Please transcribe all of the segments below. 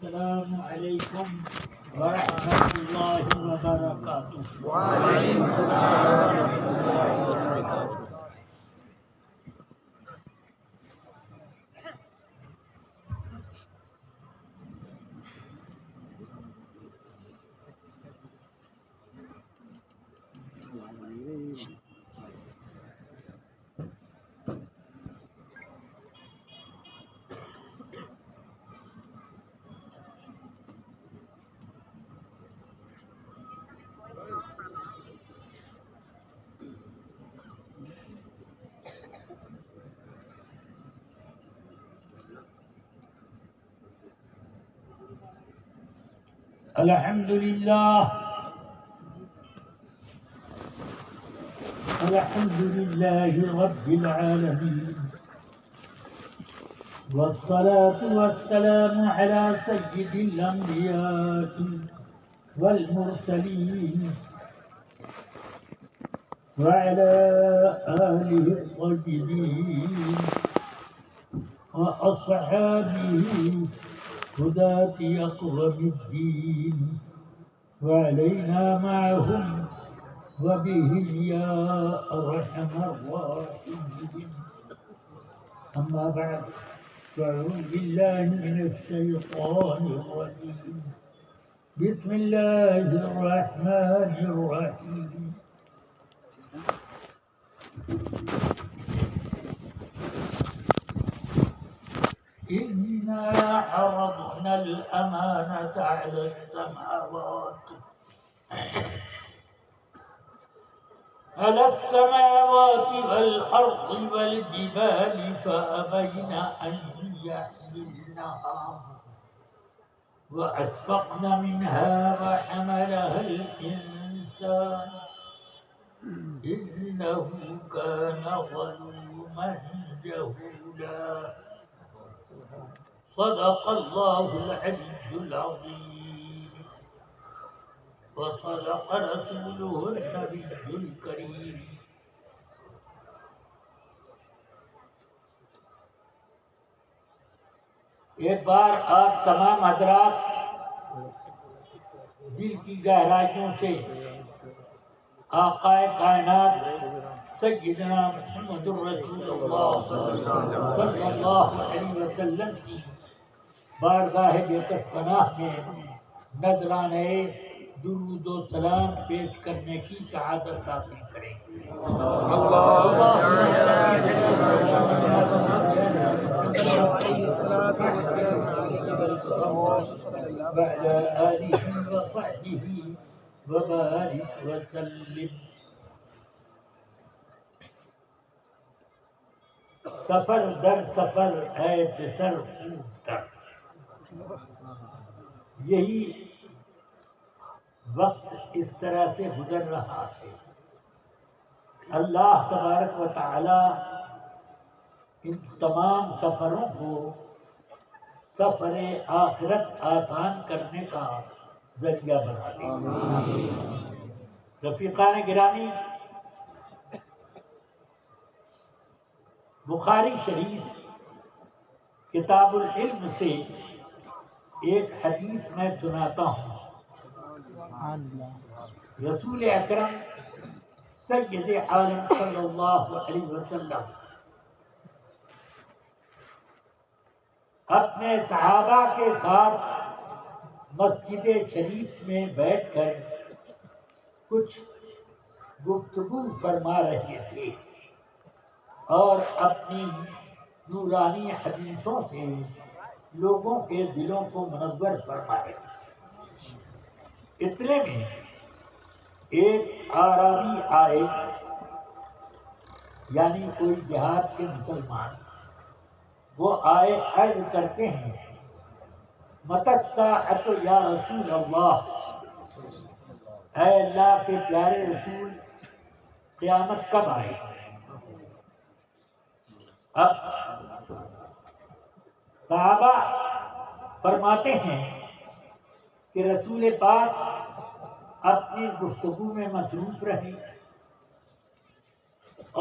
السلام علیکم ورحمۃ اللہ وبرکاتہ. وعلیکم السلام ورحمۃ اللہ وبرکاتہ. الحمد للہ رب العالمین والصلاة والسلام على سيد الأنبياء والمرسلين وعلى آله الطيبين وأصحابه هداة أقوم الدين وعلينا معهم وبهم يا أرحم الراحمين. أما بعد فأعوذ بالله من الشيطان الرجيم. بسم الله الرحمن الرحيم. إنا عرضنا الأمانة على السماوات والأرض والجبال فأبين أن يحملنها وأشفقن منها وحملها الإنسان إنه كان ظلوما جهولا. صدق الله العلي العظيم وصدق رسوله النبي الكريم. ایک بار آپ تمام حضرات دل کی گہرائیوں سے آقا کائنات سیدنا محمد رسول اللہ صلی اللہ علیہ وسلم کی بارگاہ بےکس پناہ میں نذرانے درود و سلام پیش کرنے کی سعادت حاصل کریں. وعلى آله وصحبه وبارك وسلم. سفر در سفر ہے بسر خوب تر. یہی وقت اس طرح سے گزر رہا ہے. اللہ تبارک و تعالی ان تمام سفروں کو سفر آخرت آسان کرنے کا ذریعہ بنا دے. رفیقان گرامی، بخاری شریف کتاب العلم سے ایک حدیث میں سناتا ہوں. رسول اکرم سید عالم صلی اللہ علیہ وسلم اپنے صحابہ کے ساتھ مسجد شریف میں بیٹھ کر کچھ گفتگو فرما رہے تھے اور اپنی نورانی حدیثوں سے لوگوں کے دلوں کو منور فرما رہے تھے. اتنے میں ایک اعرابی آئے، یعنی کوئی دیہات کے مسلمان. وہ آئے، عرض کرتے ہیں متی الساعۃ یا رسول اللہ، اے اللہ کے پیارے رسول قیامت کب آئے؟ اب صحابہ فرماتے ہیں کہ رسول پاک اپنی گفتگو میں مصروف رہے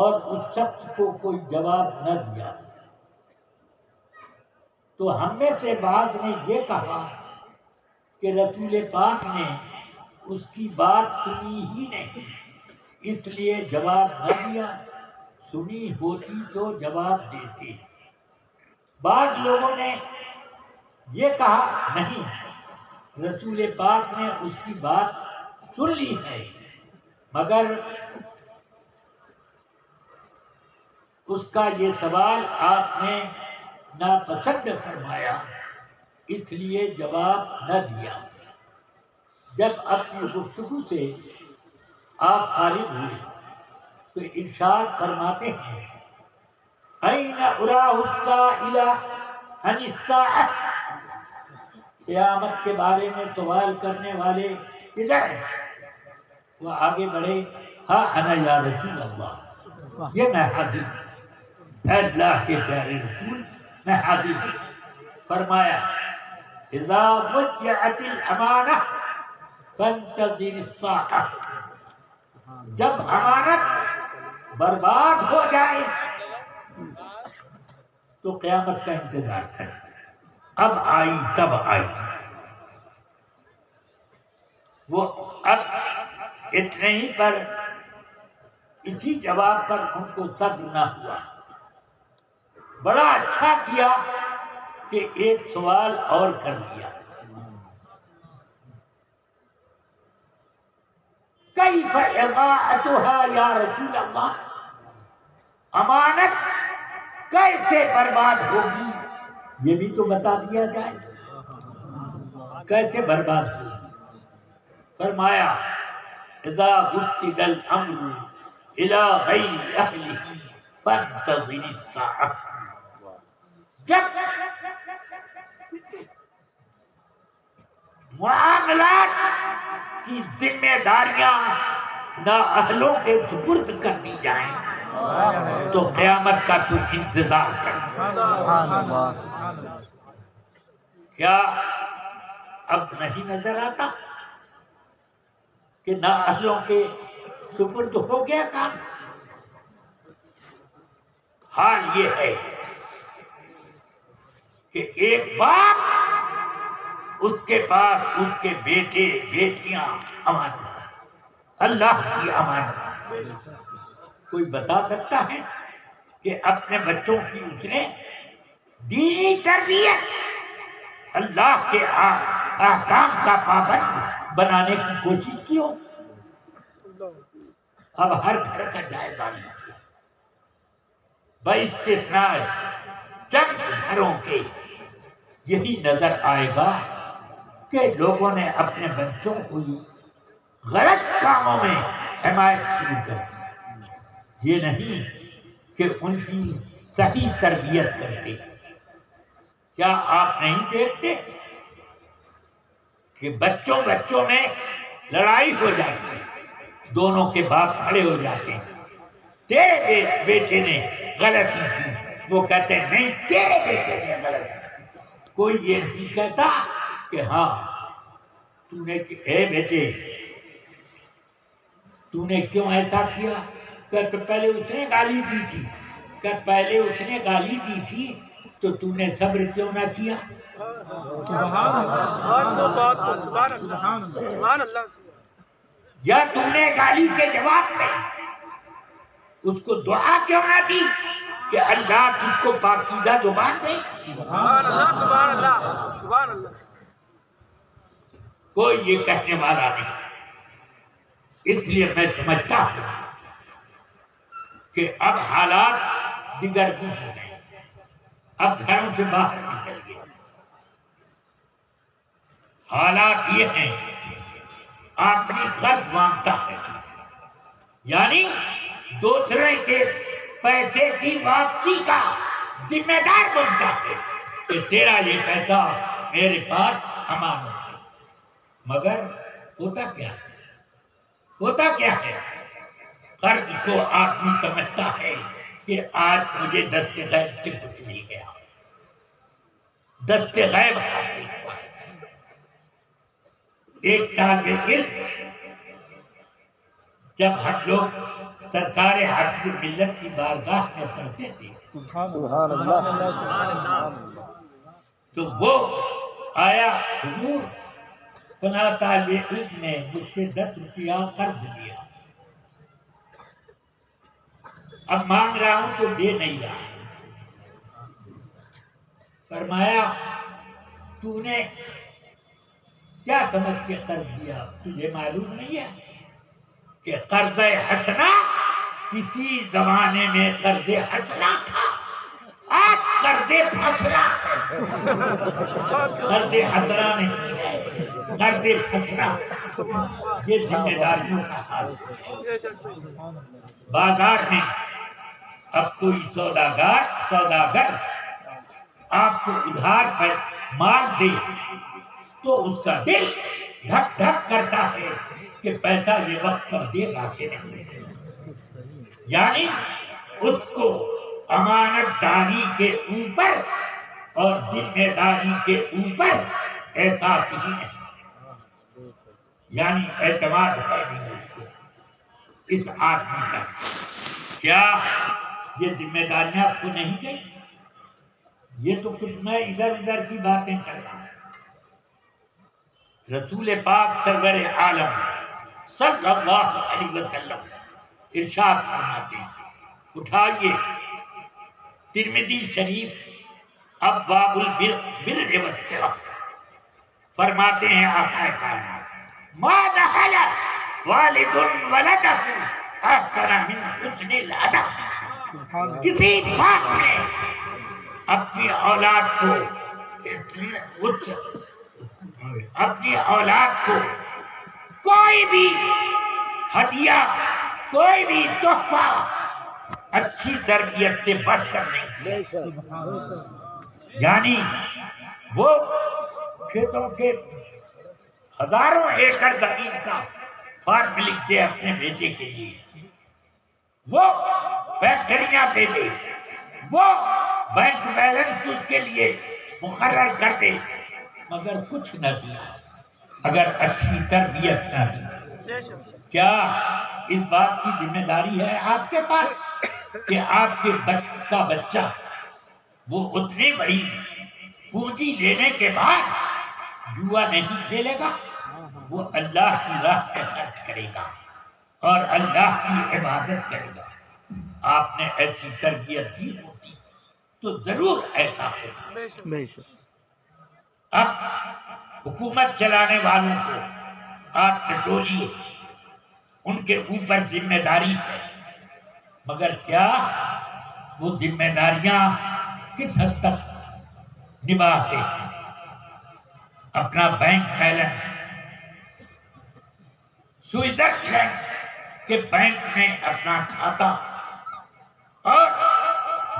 اور اس شخص کو کوئی جواب نہ دیا. تو ہم میں سے بعض نے یہ کہا کہ رسول پاک نے اس کی بات سنی ہی نہیں، اس لیے جواب نہ دیا، سنی ہوتی تو جواب دیتے۔ بعض لوگوں نے یہ کہا نہیں، رسول پاک نے اس کی بات سن لی ہے مگر اس کا یہ سوال آپ نے ناپسند فرمایا، اس لیے جواب نہ دیا۔ جب اپنی گفتگو سے آپ فارغ ہوئے تو ارشاد فرماتے ہیں اَيْنَ أُرَاهُ السَّائِلَ عَنِ السَّاعَةِ، قیامت کے بارے میں سوال کرنے والے کدھر ہیں؟ وہ آگے بڑھے، ہاں انا یا رسول اللہ، یہ میں حاضر ہوں، اے اللہ کے پیارے رسول میں حاضر ہوں۔ فرمایا اذا ضيعت الامانہ فانتظر الساعہ، جب امانت برباد ہو جائے تو قیامت کا انتظار کریں۔ اب آئی تب آئی، وہ اب اتنے ہی پر اسی جواب پر ان کو صبر نہ ہوا۔ بڑا اچھا کیا کہ ایک سوال اور کر دیا، کیف اضاعتها یا رسول اللہ، امانت کیسے برباد ہوگی یہ بھی تو بتا دیا جائے، کیسے برباد ہوگی؟ فرمایا اذا وسد الامر الى غیر اہلہ فانتظر الساعہ، جب معاملات کی ذمہ داریاں نااہلوں کے سپرد کر دی جائیں تو قیامت کا تو انتظار کریں۔ کیا اب نہیں نظر آتا کہ نااہلوں کے سپرد ہو گیا کام؟ حال یہ ہے کہ ایک باپ اس کے پاس اس کے بیٹے بیٹیاں امانت، اللہ کی امانت۔ کوئی بتا سکتا ہے کہ اپنے بچوں کی اس نے دینی تربیت، اللہ کے احکام کا پابند بنانے کی کوشش کی ہو؟ اب ہر گھر کا جائزہ لیجیے، باستثناء چند گھروں کے یہی نظر آئے گا کہ لوگوں نے اپنے بچوں کو غلط کاموں میں حمایت شروع کر دی، یہ نہیں کہ ان کی صحیح تربیت کرتے۔ کیا آپ نہیں دیکھتے کہ بچوں میں لڑائی ہو جاتی ہے، دونوں کے باپ کھڑے ہو جاتے ہیں، تیرے بیٹے نے غلطی کی، وہ کہتے ہیں نہیں تیرے بیٹے نے غلطی کی۔ کوئی یہ نہیں کہتا کہ ہاں تو نے، اے بیٹے تو نے کیوں ایسا کیا؟ کہ پہلے اس نے گالی دی تھی، کہ پہلے اس نے گالی دی تھی تو تو نے صبر کیوں نہ کیا؟ یا تو نے گالی کے جواب میں اس کو دعا کیوں نہ دی کہ اللہ تجھ کو پاکیزہ زبان دے؟ سبحان اللہ سبحان اللہ سبحان اللہ۔ کوئی یہ کہنے والا نہیں۔ اس لیے میں سمجھتا ہوں کہ اب حالات دیگر بھی ہو گئے، اب گھروں سے باہر نکل گئے۔ حالات یہ ہیں آدمی قرض مانگتا ہے، یعنی دوسرے کے پیسے کی واپسی کا ذمہ دار بنتا ہے کہ تیرا یہ پیسہ میرے پاس امانت ہے۔ مگر ہوتا کیا ہے؟ ہوتا کیا ہے؟ قرض کو آدمی سمجھتا ہے کہ آج مجھے دست غیب سے کچھ مل گیا، دست غیب حاصل ہوا۔ ایک طالب علم جب ہم لوگ سرکار حافظ ملت کی بارگاہ میں پڑھتے تھے سبحان اللہ تو وہ آیا حضور فلاں طالب علم نے مجھ سے 10 روپیہ قرض لیا، اب مانگ رہا ہوں تو دے نہیں رہا۔ فرمایا تو نے کیا سمجھ کے قرض دیا؟ تجھے معلوم نہیں ہے کہ قرض حسنہ کسی زمانے میں قرض حسنہ تھا، آج قرض پھسنا ہے۔ قرض حسنہ نہیں ہے، قرض پھسنا۔ یہ ذمہ داریوں کا حال ہے۔ بازار میں اب کوئی سوداگر آپ کو ادھار پر مال دے تو اس کا دل دھک دھک کرتا ہے کہ پیسہ یہ وقت پر دے گا کہ نہیں، یعنی اس کو امانت داری کے اوپر اور ذمہ داری کے اوپر احساس ہی نہیں، یعنی اعتماد ہے نہیں اس آدمی کا۔ کیا یہ ذمہ داریاں آپ کو نہیں گئی؟ یہ تو کچھ میں ادھر ادھر کی باتیں کر رہا ہوں۔ رسول پاک سرور عالم صلی اللہ علیہ وسلم ارشاد فرماتے ہیں، اٹھائیے ترمذی شریف ابواب البر والصلہ، فرماتے ہیں آقا کائنات ما دخل والد ولدہ احسن من حسن الادب، کسی باپ نے اپنی اولاد کو کوئی بھی ہدیہ، کوئی بھی تحفہ اچھی تربیت سے بڑھ کر نہیں دیا۔ یعنی وہ کھیتوں کے ہزاروں ایکڑ زمین کا فارم لکھ دے اپنے بیٹے کے لیے، وہ فیکٹریاں دے دے، وہ بینک بیلنس اس کے لیے مقرر کر دے، مگر کچھ نہ دیا اگر اچھی تربیت نہ دی۔ کیا اس بات کی ذمہ داری ہے آپ کے پاس کہ آپ کے کا بچہ وہ اتنی بڑی پونجی لینے کے بعد جوا نہیں کھیلے گا، وہ اللہ کی راہ پہ خرچ کرے گا اور اللہ کی عبادت کرے گا؟ آپ نے ایسی تربیت دی ہوتی تو ضرور ایسا ہوتا۔ اب حکومت چلانے والوں کو آپ ٹٹولیے، ان کے اوپر ذمہ داری ہے، مگر کیا وہ ذمہ داریاں کس حد تک نبھاتے ہیں؟ اپنا بینک بیلنس سوئٹزرلینڈ کے بینک میں اپنا کھاتا اور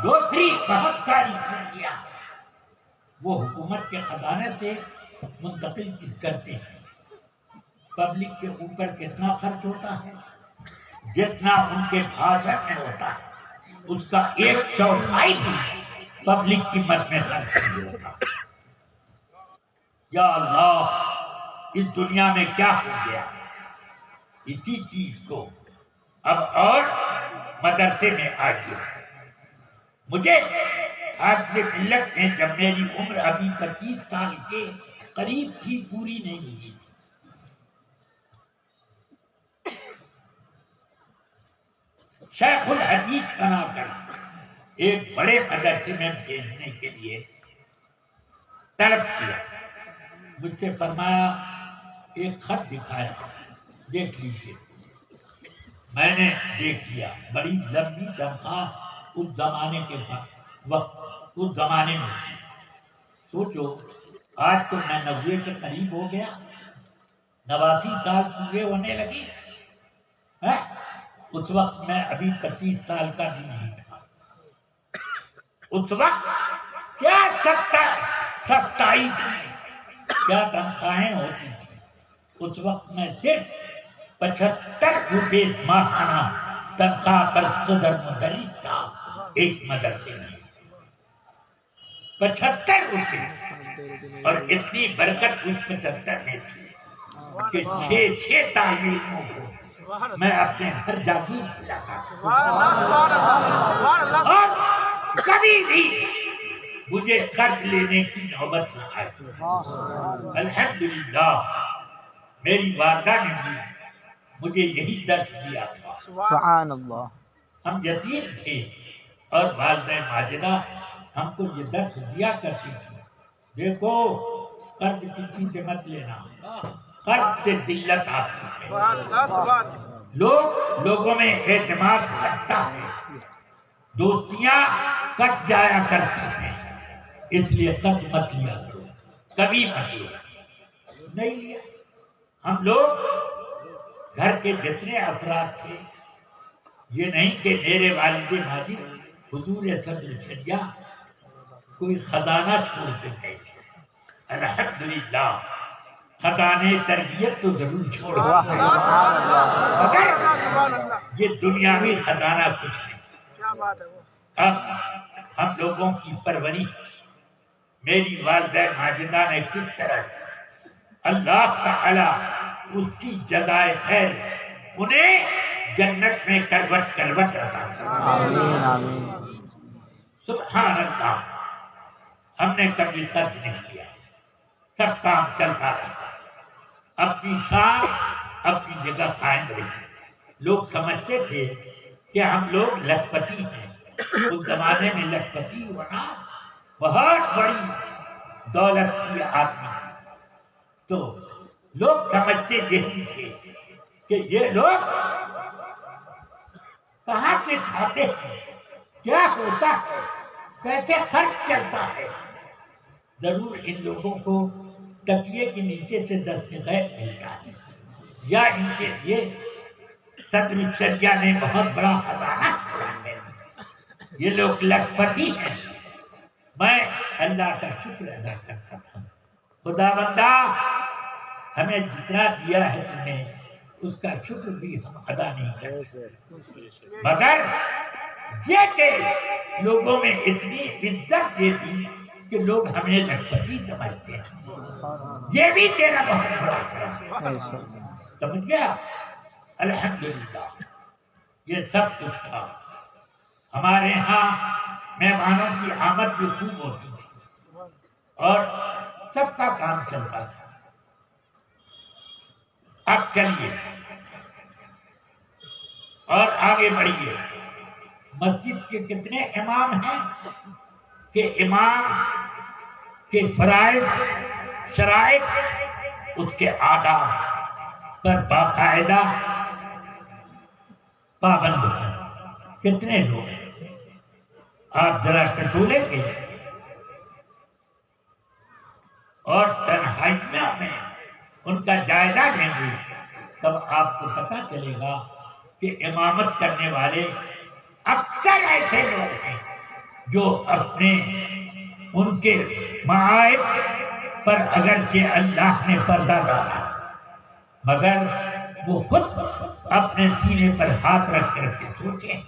دوسری بہت ساری چیزیں وہ حکومت کے خزانے سے منتقل کرتے ہیں۔ پبلک کے اوپر کتنا خرچ ہوتا ہے؟ جتنا ان کے بھاشن میں ہوتا ہے اس کا 1/4 بھی پبلک کی مد میں خرچ نہیں ہوتا۔ یا اللہ، اس دنیا میں کیا ہو گیا؟ اسی چیز کو اب اور مدرسے میں آ گیا۔ مجھے حافظ ملت نے جب میری عمر ابھی 25 سال کے قریب تھی، پوری نہیں ہوئی تھی، شیخ الحدیث بنا کر ایک بڑے مدرسے میں بھیجنے کے لیے طلب کیا۔ مجھ سے فرمایا ایک خط دکھایا، دیکھ لیجیے۔ میں نے دیکھ لیا، بڑی لمبی تنخواہ اس زمانے کے وقت، اس زمانے میں تھی۔ سوچو آج تو میں 90 کے قریب ہو گیا، 89 سال پورے ہونے لگے، اس وقت میں ابھی 25 سال کا بھی نہیں تھا۔ اس وقت کیا سستائی تھی، کیا تنخواہیں ہوتی تھی۔ اس وقت میں صرف 75 روپے ماہانہ تنخواہ پر صدر مدرس تھا ایک مدرسے میں، 75 روپے، اور اتنی برکت اس 75 میں تھی کہ 6 طالب علموں کو میں اپنے گھر جاگیر کھلاتا اور کبھی بھی مجھے قرض لینے کی نوبت نہ آئی۔ الحمدللہ میری والدہ نے بھی مجھے یہی درس دیا تھا. سبحان اللہ. ہم یتیم تھے اور والدہ ماجدہ ہم کو یہ درس دیا کرتی تھی. دیکھو قرض کسی سے مت لینا، قرض سے ذلت آتی ہے. سبحان اللہ. سبحان اللہ. لوگوں میں اعتماد گھٹتا ہے، دوستیاں کٹ جایا کرتی ہیں، اس لیے قرض مت لیا کرو، کبھی مت لیا. نہیں لیا. ہم لوگ گھر کے جتنے افراد تھے، یہ نہیں کہ میرے والد ماجد حضور صدر شریعہ کوئی خزانہ چھوڑ کے گئے تھے. الحمدللہ خزانے تربیت تو ضرور چھوڑا، مگر یہ دنیاوی خزانہ کچھ نہیں. کیا بات ہے وہ. اب ہم لوگوں کی پرورش میری والدہ ماجدہ نے کس طرح کی، اللہ تعالی اس کی جزائے خیر انہیں جنت میں کروٹ کروٹ عطا فرمائے. آمین آمین. سبحان اللہ. ہم نے کبھی قرض نہیں کیا، سب کام چلتا رہا، اپنی سانس اپنی جگہ قائم رہی. لوگ سمجھتے تھے کہ ہم لوگ لکھپتی ہیں. اس زمانے میں لکھپتی ہونا بہت بڑی دولت کی آدمی تھی. تو لوگ سمجھتے یہی تھے کہ یہ لوگ کہاں سے کھاتے ہیں، کیا ہوتا ہے، کیسے خرچ چلتا ہے. ضرور ان لوگوں کو تکیے کے نیچے سے دست غیب ملتا ہے، یا ان کے لیے صدر شریعہ نے بہت بڑا خزانہ کھولا ہے. یہ لوگ لکھپتی ہیں. میں اللہ کا شکر ادا کرتا ہوں. خدا بندہ ہمیں جتنا دیا ہے تمہیں اس کا شکر بھی ہم ادا نہیں کرتے، مگر یہ کہ لوگوں میں اتنی عزت دے دی کہ لوگ ہمیں لکھپتی سمجھتے ہیں. یہ بھی تیرا بہت بڑا کرم ہے. سمجھ گیا. الحمدللہ یہ سب کچھ تھا. ہمارے ہاں مہمانوں کی آمد بھی خوب ہوتی تھی اور سب کا کام چلتا تھا. اب چلیے اور آگے بڑھیے. مسجد کے کتنے امام ہیں کہ امام کے فرائض شرائط اس کے آداب پر باقاعدہ پابند ہیں. کتنے لوگ ہیں آپ ذرا ٹٹولیں گے اور تنہائیوں میں ان کا جائزہ لیں گے تب آپ کو پتہ چلے گا کہ امامت کرنے والے اکثر ایسے لوگ ہیں جو اپنے ان کے معائب پر اگرچہ اللہ نے پردہ ڈالا مگر وہ خود اپنے سینے پر ہاتھ رکھ کر کے سوچیں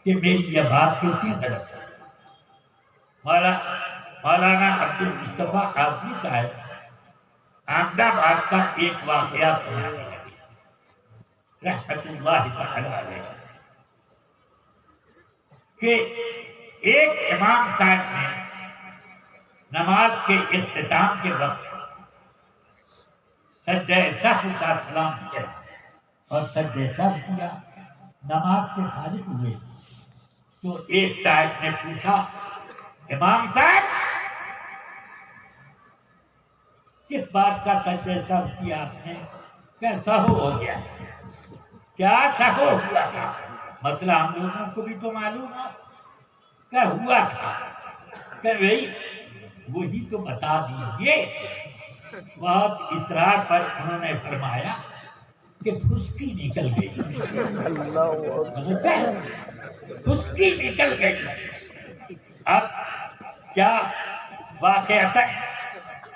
کہ میری یہ بات کتنی غلط ہے. مولانا عبدالمصطفیٰ قاسمی صاحب احمد آباد کا ایک واقعہ سنانے لگے رحمت اللہ تعالی علیہ کہ ایک امام صاحب نے نماز کے اختتام کے وقت سجدہ سہو کا سلام کیا اور سجدہ سہو کیا. نماز سے فارغ ہوئے تو ایک صاحب نے پوچھا امام صاحب کس بات کا سجدہ سہو کیا آپ نے؟ کیا سہو ہو گیا؟ کیا سہو ہوا تھا؟ مسئلہ ہم لوگوں کو بھی تو معلوم ہے کیا ہوا تھا. کہ بھائی وہی تو بتا دیجیے. بہت اصرار پر انہوں نے فرمایا کہ پھسکی نکل گئی. پھسکی نکل گئی. اب کیا واقعہ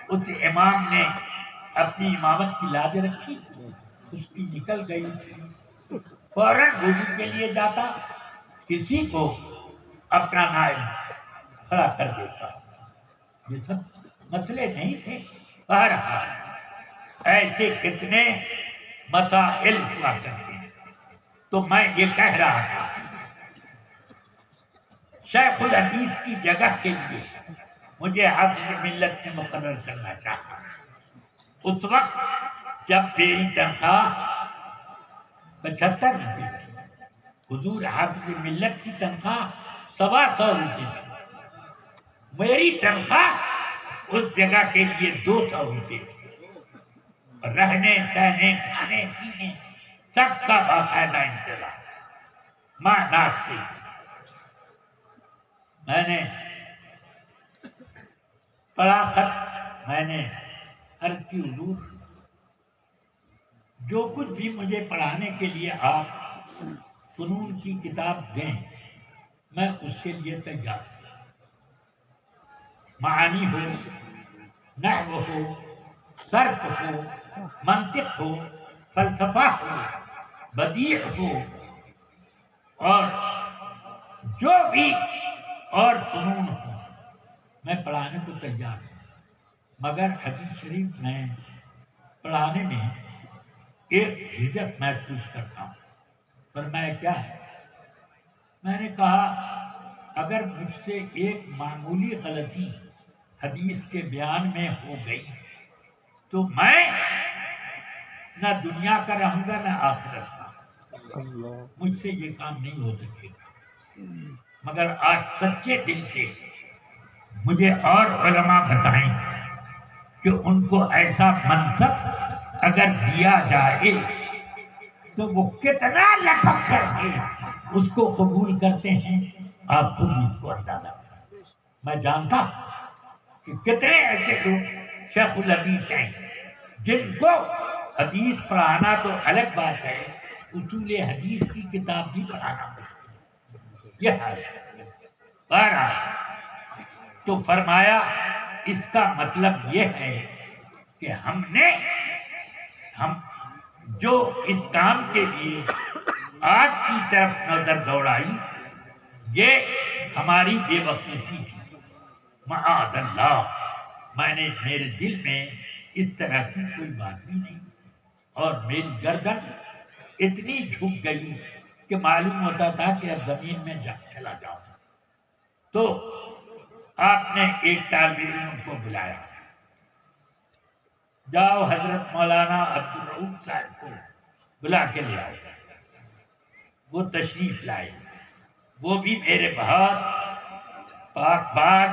اس امام نے اپنی امامت کی لاج رکھی، پھسکی نکل گئی، فوراً وضو کے لیے جاتا، کسی کو اپنا نائب کھڑا کر دیتا. یہ سب مسئلے نہیں تھے. بہرحال ایسے کتنے مسائل ہوا کرتے ہیں. تو میں یہ کہہ رہا تھا شیخ الحدیث کی جگہ کے لیے مجھے حافظ ملت میں مقرر کرنا چاہتا. اس وقت جب میری تنخواہ 75 روپے تھی، حضور حافظ ملت کی تنخواہ 125 روپے تھی، میری تنخواہ اس جگہ کے لیے 200 روپے تھی، اور رہنے سہنے کھانے پینے سب کا باقاعدہ انتظام، ماں ناچتی تھی۔ میں نے پڑھا خط، میں نے عرض کی حضور جو کچھ بھی مجھے پڑھانے کے لیے آپ فنون کی کتاب دیں میں اس کے لیے تیار ہوں، معانی ہو، نحو ہو، صرف ہو، منطق ہو، فلسفہ ہو، بدیع ہو، اور جو بھی اور فنون ہو میں پڑھانے کو تیار ہوں، مگر حدیث شریف میں پڑھانے میں ایک جھجک محسوس کرتا ہوں۔ فرمایا کیا ہے؟ میں نے کہا اگر مجھ سے ایک معمولی غلطی حدیث کے بیان میں ہو گئی تو میں نہ دنیا کا رہوں گا نہ آخرت کا، مجھ سے یہ کام نہیں ہو سکے گا۔ مگر آج سچے دل سے مجھے اور علماء بتائیں کہ ان کو ایسا منصب اگر دیا جائے تو وہ کتنا لپک کر کے اس کو قبول کرتے ہیں، آپ خود اس کو اندازہ کریں۔ میں جانتا کہ کتنے ایسے لوگ شیخ الحدیث ہیں جن کو حدیث پڑھانا تو الگ بات ہے، اصول حدیث کی کتاب بھی پڑھانا یہ حال ہے۔ بہرحال تو فرمایا اس کا مطلب یہ ہے کہ ہم جو اس کام کے لیے آج کی طرف نظر دوڑائی یہ ہماری بے وقوفی تھی۔ معاذ اللہ، میں نے میرے دل میں اس طرح کی کوئی بات بھی نہیں، اور میری گردن اتنی جھک گئی کہ معلوم ہوتا تھا کہ اب زمین میں چلا جاؤں۔ تو آپ نے ایک طالب علم کو بلایا، جاؤ حضرت مولانا عبدالرؤوف صاحب کو بلا کے لے آؤ۔ وہ تشریف لائے، وہ بھی میرے بہت پاک باز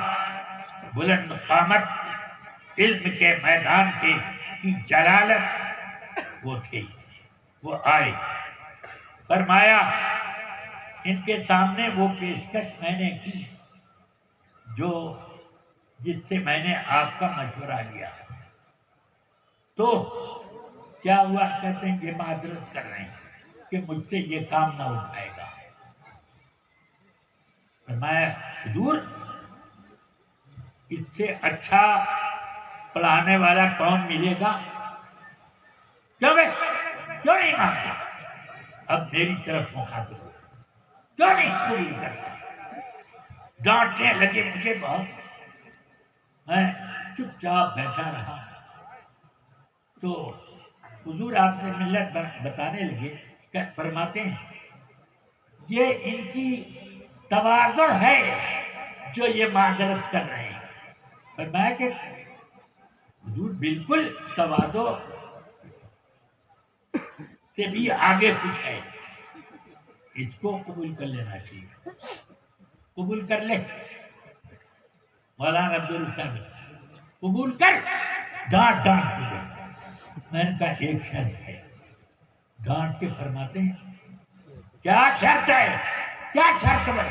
بلند قامت علم کے میدان کی جلالت وہ تھے۔ وہ آئے، فرمایا ان کے سامنے وہ پیشکش میں نے کی جس سے میں نے آپ کا مشورہ لیا، تو کیا ہوا؟ کہتے ہیں یہ معذرت کر رہے ہیں کہ مجھ سے یہ کام نہ اٹھائے گا۔ فرمایا حضور اس سے اچھا پڑھانے والا کون ملے گا؟ کیوں نہیں مانگتا؟ اب میری طرف مخاطب ہو، کیوں نہیں قبول کرتا؟ ڈانٹنے لگے مجھے بہت، میں چپ چاپ بیٹھا رہا۔ تو حضور آپ سے ملت بتانے لگے کہ فرماتے ہیں یہ ان کی تواضع ہے جو یہ معذرت کر رہے ہیں۔ فرمایا کہ حضور بالکل تواضع سے بھی آگے کچھ ہے، اس کو قبول کر لینا چاہیے۔ قبول کر لے مولانا عبدالرؤوف صاحب، قبول کر۔ ڈانٹ کے دے۔ میں نے کہا ایک شرط ہے۔ ڈانٹ کے فرماتے ہیں کیا شرط ہے؟ کیا شرط ہے؟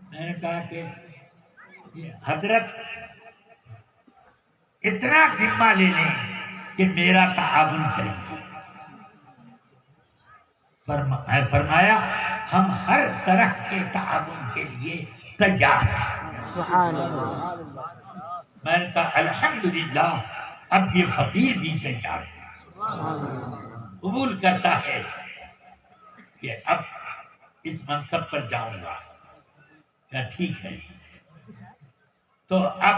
میں نے کہا کہ حضرت اتنا ذمہ لے لیں کہ میرا تعاون کریں گے۔ فرمایا ہم ہر طرح کے تعاون کے لیے تیار ہیں۔ سبحان اللہ۔ میں نے کہا الحمدللہ اب یہ فقیر بھی تیار ہے، قبول کرتا ہے کہ اب اس منصب پر جاؤں گا۔ کیا ٹھیک ہے؟ تو اب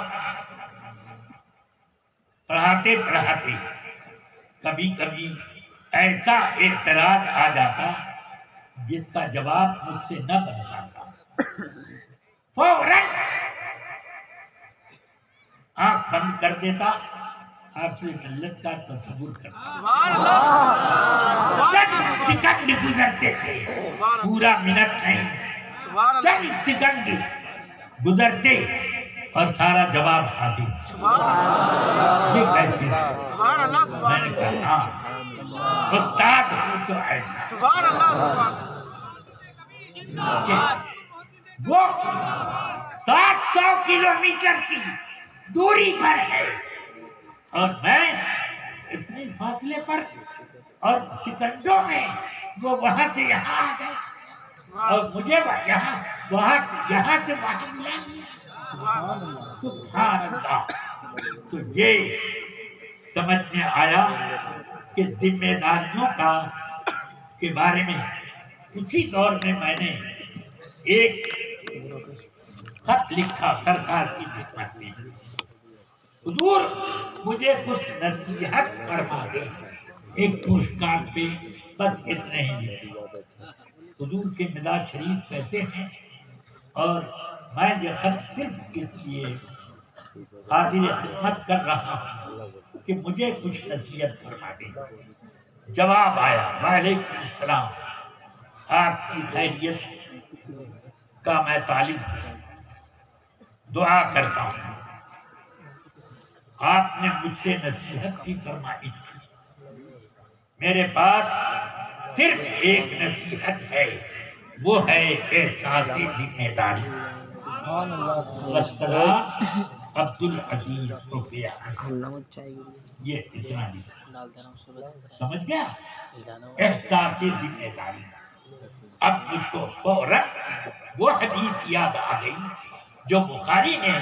پڑھاتے پڑھاتے کبھی کبھی ایسا اعتراض آ جاتا جس کا جواب مجھ سے نہ بن پاتا، فوراً آنکھ بند کر دیتا، آپ سے ملت کا تصور کرتا ہوں۔ سبحان اللہ چند سیکنڈ گزرتے تھے، پورا منٹ نہیں، سبحان اللہ چند سیکنڈ گزرتے اور سارا جواب حاضر۔ یہ کہتے ہیں سبحان اللہ میں سبحان نے اللہ کہا ہاں استاد ہوں تو ایسا سبحان اللہ سبحان کہ وہ 700 کلومیٹر کی دوری پر ہے اور میں اتنے فاصلے پر، اور سیکنڈوں میں وہ وہاں سے یہاں آ گئے اور مجھے یہاں سے وہاں ملا دیا۔ سبحان اللہ۔ تو یہ سمجھ میں آیا کہ ذمہ داریوں کے بارے میں اسی دور میں نے ایک خط لکھا سرکار کی خدمت میں، حضور مجھے کچھ نصیحت فرما دیں، ایک پوسٹ کارڈ پہ بس اتنے ہی لکھا۔ حضور کے مزار شریف کہتے ہیں اور میں یہ خط صرف اس لیے حاضر خدمت کر رہا ہوں کہ مجھے کچھ نصیحت فرما دیں۔ جواب آیا وعلیکم السلام، آپ کی خیریت کا میں طالب ہوں، دعا کرتا ہوں۔ آپ نے مجھ سے نصیحت کی فرمائش کی، میرے پاس صرف ایک نصیحت ہے، وہ ہے احساس ذمہ داری۔ عبدالعزیز صوفیہ یہ اتنا لکھا، سمجھ گیا؟ احساس ذمہ داری۔ اب مجھ کو فوراً وہ حدیث یاد آ گئی جو بخاری نے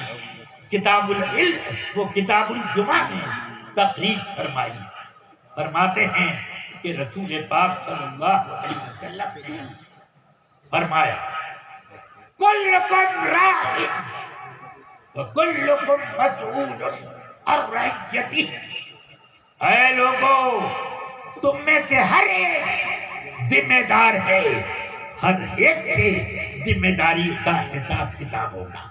کتاب العلم، وہ کتاب الجمعہ میں تخریج فرمائی۔ فرماتے ہیں کہ رسول پاک صلی اللہ علیہ وسلم نے فرمایا کلکم راع وکلکم مسئول عن رعیتہ، اے لوگو تم میں سے ہر ایک ذمہ دار ہے، ہر ایک سے ذمہ داری کا حساب کتاب ہوگا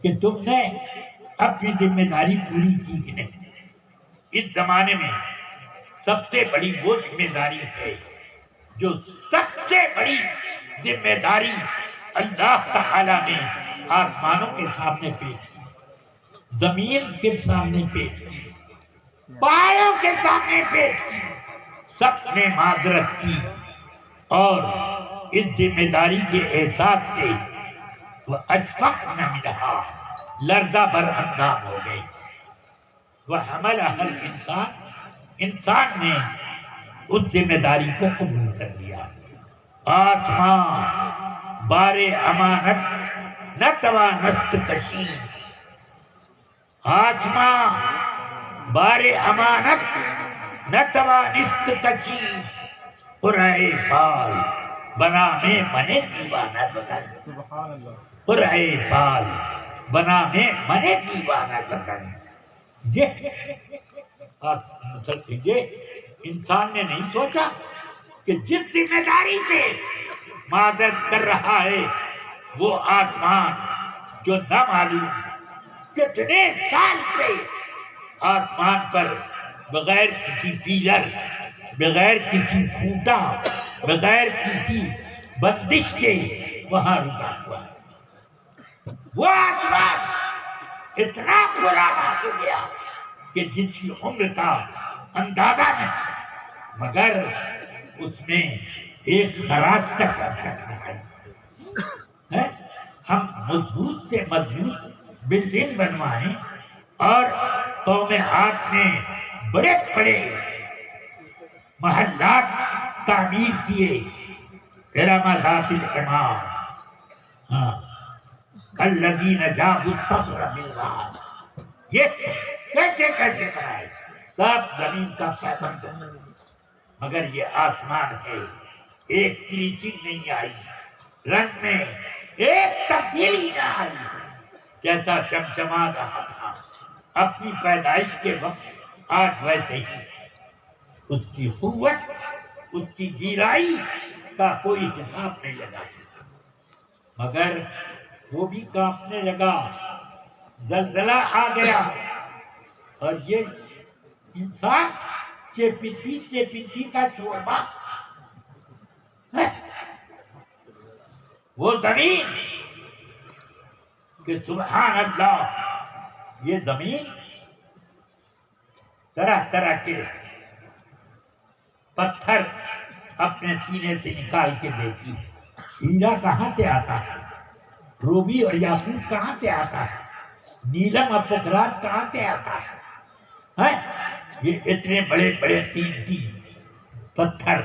کہ تم نے اپنی ذمہ داری پوری کی کہ نہیں۔ اس زمانے میں سب سے بڑی وہ ذمہ داری ہے جو سب سے بڑی ذمہ داری اللہ تعالیٰ نے آسمانوں کے سامنے پیش کی، زمین کے سامنے پیش کی، پہاڑوں کے سامنے پیش کی، سب نے معذرت کی اور اس ذمہ داری کے احساس سے وہ اشفقن منہا، لرزہ بر اندام ہو گئے۔ وہ حملہ الانسان، انسان نے اس ذمہ داری کو قبول کر لیا۔ آسمان بار امانت نہ توانست کشی، آسمان بار امانت نہ توانست کشی، قرعہ فال بنا میں منے دیوانہ زدن، قرعہ فال بنا میں منے دیوانہ زدن۔ یہ انسان نے نہیں سوچا کہ جس ذمہ داری سے معذرت کر رہا ہے وہ آسمان جو نہ معلوم کتنے سال سے آسمان پر بغیر کسی پیلر، بغیر کسی پھوٹا، بغیر کسی بندش کے وہاں رکا ہوا ہے۔ وہ آسمان اتنا پرانا ہو گیا کہ جس کی عمر کا اندازہ نہیں، مگر اس میں ایک خراج تک ہے۔ ہم مضبوط سے مضبوط بلڈنگ بنوائیں اور قوم عاد نے بڑے بڑے محلات تعمیر کیے، ارم ذات العماد، الذین جابوا الصخر بالواد، یہ کیسے کیسے بنائے، سب زمین کا پیبند ہے، مگر یہ آسمان ہے، ایک کریچنگ نہیں آئی، رنگ میں ایک تبدیلی نہ آئی، جیسا چمچما رہا تھا اپنی پیدائش کے وقت آج ویسے ہی۔ اس کی قوت، اس کی گہرائی کا کوئی حساب نہیں لگا سکتا، مگر وہ بھی کانپنے لگا، زلزلہ آ گیا اور یہ انسان چیپندی کا شوربہ ہے۔ وہ زمین کہ سبحان اللہ، یہ زمین طرح طرح کے پتھر اپنے سینے سے نکال کے دیتی ہے۔ ہیرا کہاں سے آتا ہے؟ روبی اور یاقوت کہاں سے آتا ہے؟ نیلم اور پوکھراج کہاں سے آتا ہے؟ یہ اتنے بڑے بڑے قیمتی پتھر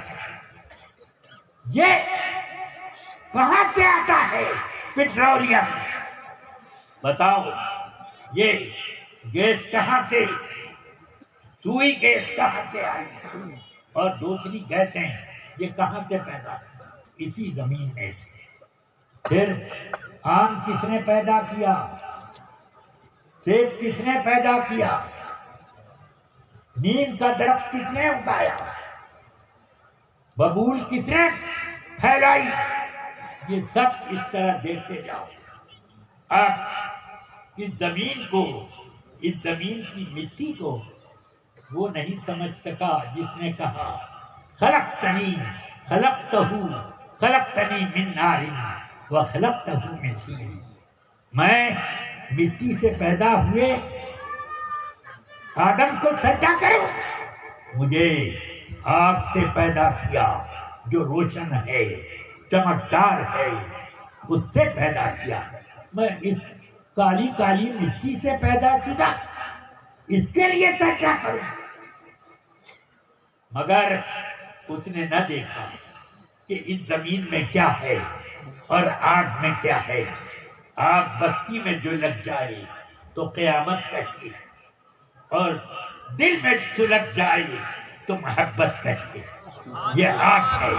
یہ کہاں سے آتا ہے؟ پیٹرولیم۔ بتاؤ یہ گیس کہاں سے، سوئی گیس کہاں سے آئی، اور دوسری گیسیں یہ کہاں سے پیدا ہوئی؟ اسی زمین میں سے۔ پھر آم کس نے پیدا کیا؟ سیب کس نے پیدا کیا؟ نیم کا درخت کس نے اگایا؟ ببول کس نے پھیلائی؟ یہ سب اس طرح دیکھتے جاؤ۔ اب اس زمین کو، اس زمین کی مٹی کو وہ نہیں سمجھ سکا جس نے کہا خلقتنی من نار وخلقتہ من طین، میں مٹی سے پیدا ہوئے آدم کو سجدہ کروں، مجھے آگ سے پیدا کیا جو روشن ہے، چمکدار ہے، اس سے پیدا کیا۔ میں اس کالی کالی مٹی سے پیدا شدہ اس کے لیے سجدہ کروں۔ مگر اس نے نہ دیکھا کہ اس زمین میں کیا ہے اور آگ میں کیا ہے۔ آگ بستی میں جو لگ جائے تو قیامت کہتی ہے، اور دل میں جو لگ جائے تو محبت کہتی ہے۔ یہ آگ ہے،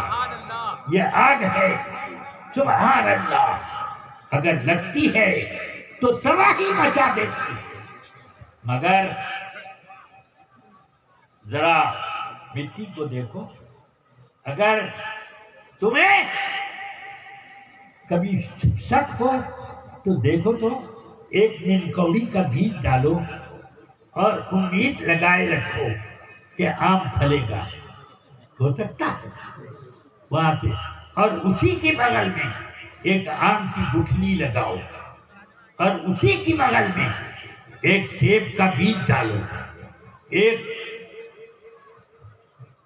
یہ آگ ہے، سبحان اللہ۔ اگر لگتی ہے تو تباہی مچا دیتی ہے، مگر ذرا مٹی کو دیکھو۔ اگر تمہیں کبھی شک ہو تو دیکھو تو ایک نیم کوڑی کا بیج ڈالو اور امید لگائے رکھو کہ آم پھلے گا، ہو سکتا ہے وہاں سے، اور اسی کے بغل میں ایک آم کی گٹھلی لگاؤ، اور اسی کی بغل میں ایک سیب کا بیج ڈالو،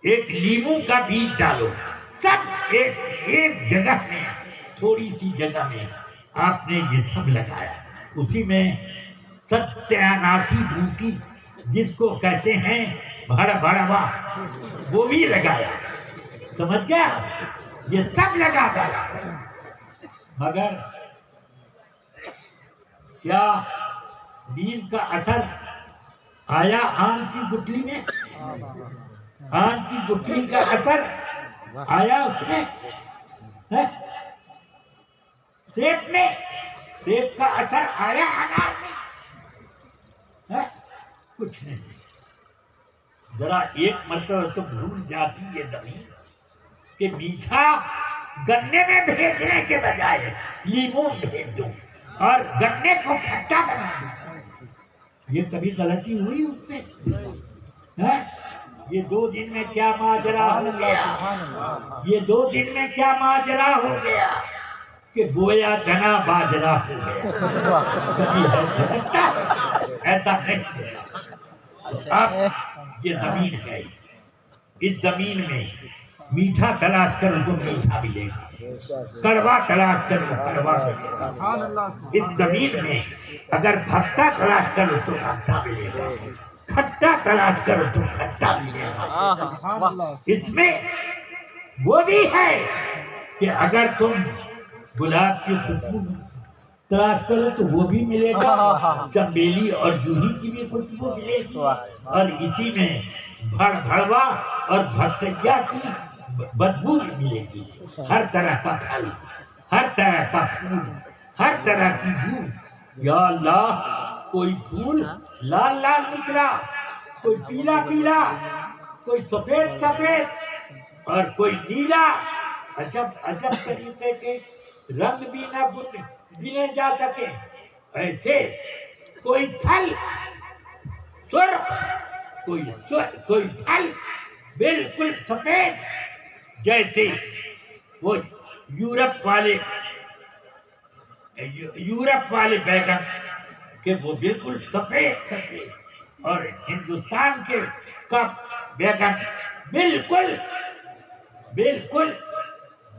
ایک لیمو کا بیج ڈالو، سب ایک جگہ میں، تھوڑی سی جگہ میں آپ نے یہ سب لگایا۔ اسی میں ستیاناسی بوٹی جس کو کہتے ہیں بھڑوا وہ بھی لگایا، سمجھ گیا؟ یہ سب لگا ڈالا، مگر کیا نیم کا اثر آیا آم کی گٹھلی میں؟ آم کی گٹھلی کا اثر آیا اس میں؟ سیب میں، سیب کا اثر آیا انار میں؟ کچھ نہیں۔ ذرا ایک مرتبہ تو بھول جاتی ہے زمین کہ میٹھا گنے میں بھیجنے کے بجائے لیمو بھیج دوں اور گنے کو کھٹا بنا دوں۔ یہ کبھی غلطی ہوئی اس میں؟ یہ 2 دن میں کیا ماجرا ہو گیا، یہ 2 دن میں کیا ماجرا ہو گیا کہ گویا جنا باجرا ہو گیا۔ ایسا نہیں ہوتا۔ اب یہ زمین ہے، اس زمین میں میٹھا تلاش کرو تو میٹھا ملے گا، کڑوا تلاش کرو تو کڑوا ملے گا۔ اس زمین میں اگر کھٹا تلاش کرو تو کھٹا ملے گا، کھٹا تلاش کرو تو کھٹا ملے گا۔ اس میں وہ بھی ہے کہ اگر تم گلاب کی خوشبو تلاش کرو تو وہ بھی ملے گا، چمیلی اور جوہی کی بھی خوشبو ملے گی، اور اسی میں بھڑوا اور بھٹیا کی بدبو بھی ملے گی۔ ہر طرح کا پھل، ہر طرح کا پھول، ہر طرح کی بو۔ یا اللہ، کوئی پھول لال لال نکلا، کوئی پیلا پیلا، کوئی سفید سفید، اور کوئی نیلا، عجب عجب طریقے کے رنگ بھی نہ گنے جا سکے۔ ایسے کوئی پھل سرخ، کوئی پھل بالکل سفید، جیسے وہ یورپ والے بیگن کہ وہ بالکل سفید، اور ہندوستان کے کا بیگن بالکل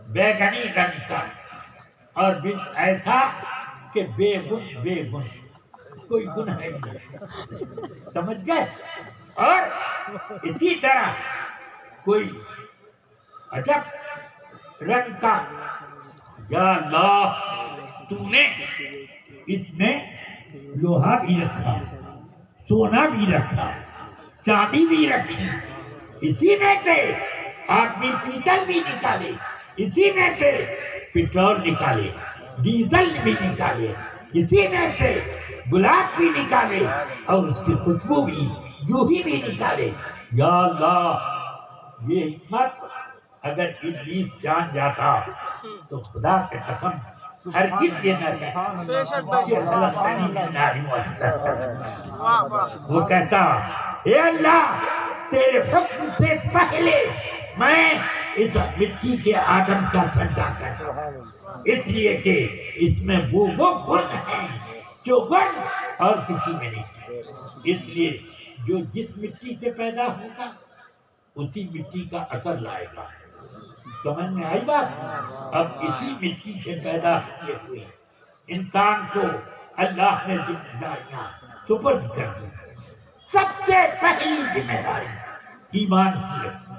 بیگنی رنگ کا، اور ایسا کہ بے گن کوئی گن ہے نہیں، سمجھ گئے؟ اور اسی طرح کوئی عجب رنگ کا، یا اللہ تو نے اس میں لوہا بھی رکھا، سونا بھی رکھا، چاندی بھی رکھی، اسی میں سے آدمی پیتل بھی نکالے، اسی میں سے پیٹرول نکالے، ڈیزل بھی نکالے، اسی میں سے گلاب بھی نکالے، اور اس کی خوشبو بھی جوہی بھی نکالے۔ یا اللہ، یہ حکمت اگر ابلیس جان جاتا تو خدا کے قسم ہرگز یہ نہ کہتا، وہ کہتا اے اللہ تیرے حکم سے پہلے میں اس مٹی کے آدم کا سجدہ کرتا، اس لیے کہ اس میں وہ گن ہیں جو گن اور کسی میں نہیں، اس لیے جو جس مٹی سے پیدا ہوگا اسی مٹی کا اثر لائے گا۔ سمجھ میں آئی بات؟ اب اسی مٹی سے پیدا کیے ہوئے انسان کو اللہ نے ذمہ داریاں سپرد کر دی۔ سب سے پہلی ذمہ داری ایمان کی رکھی۔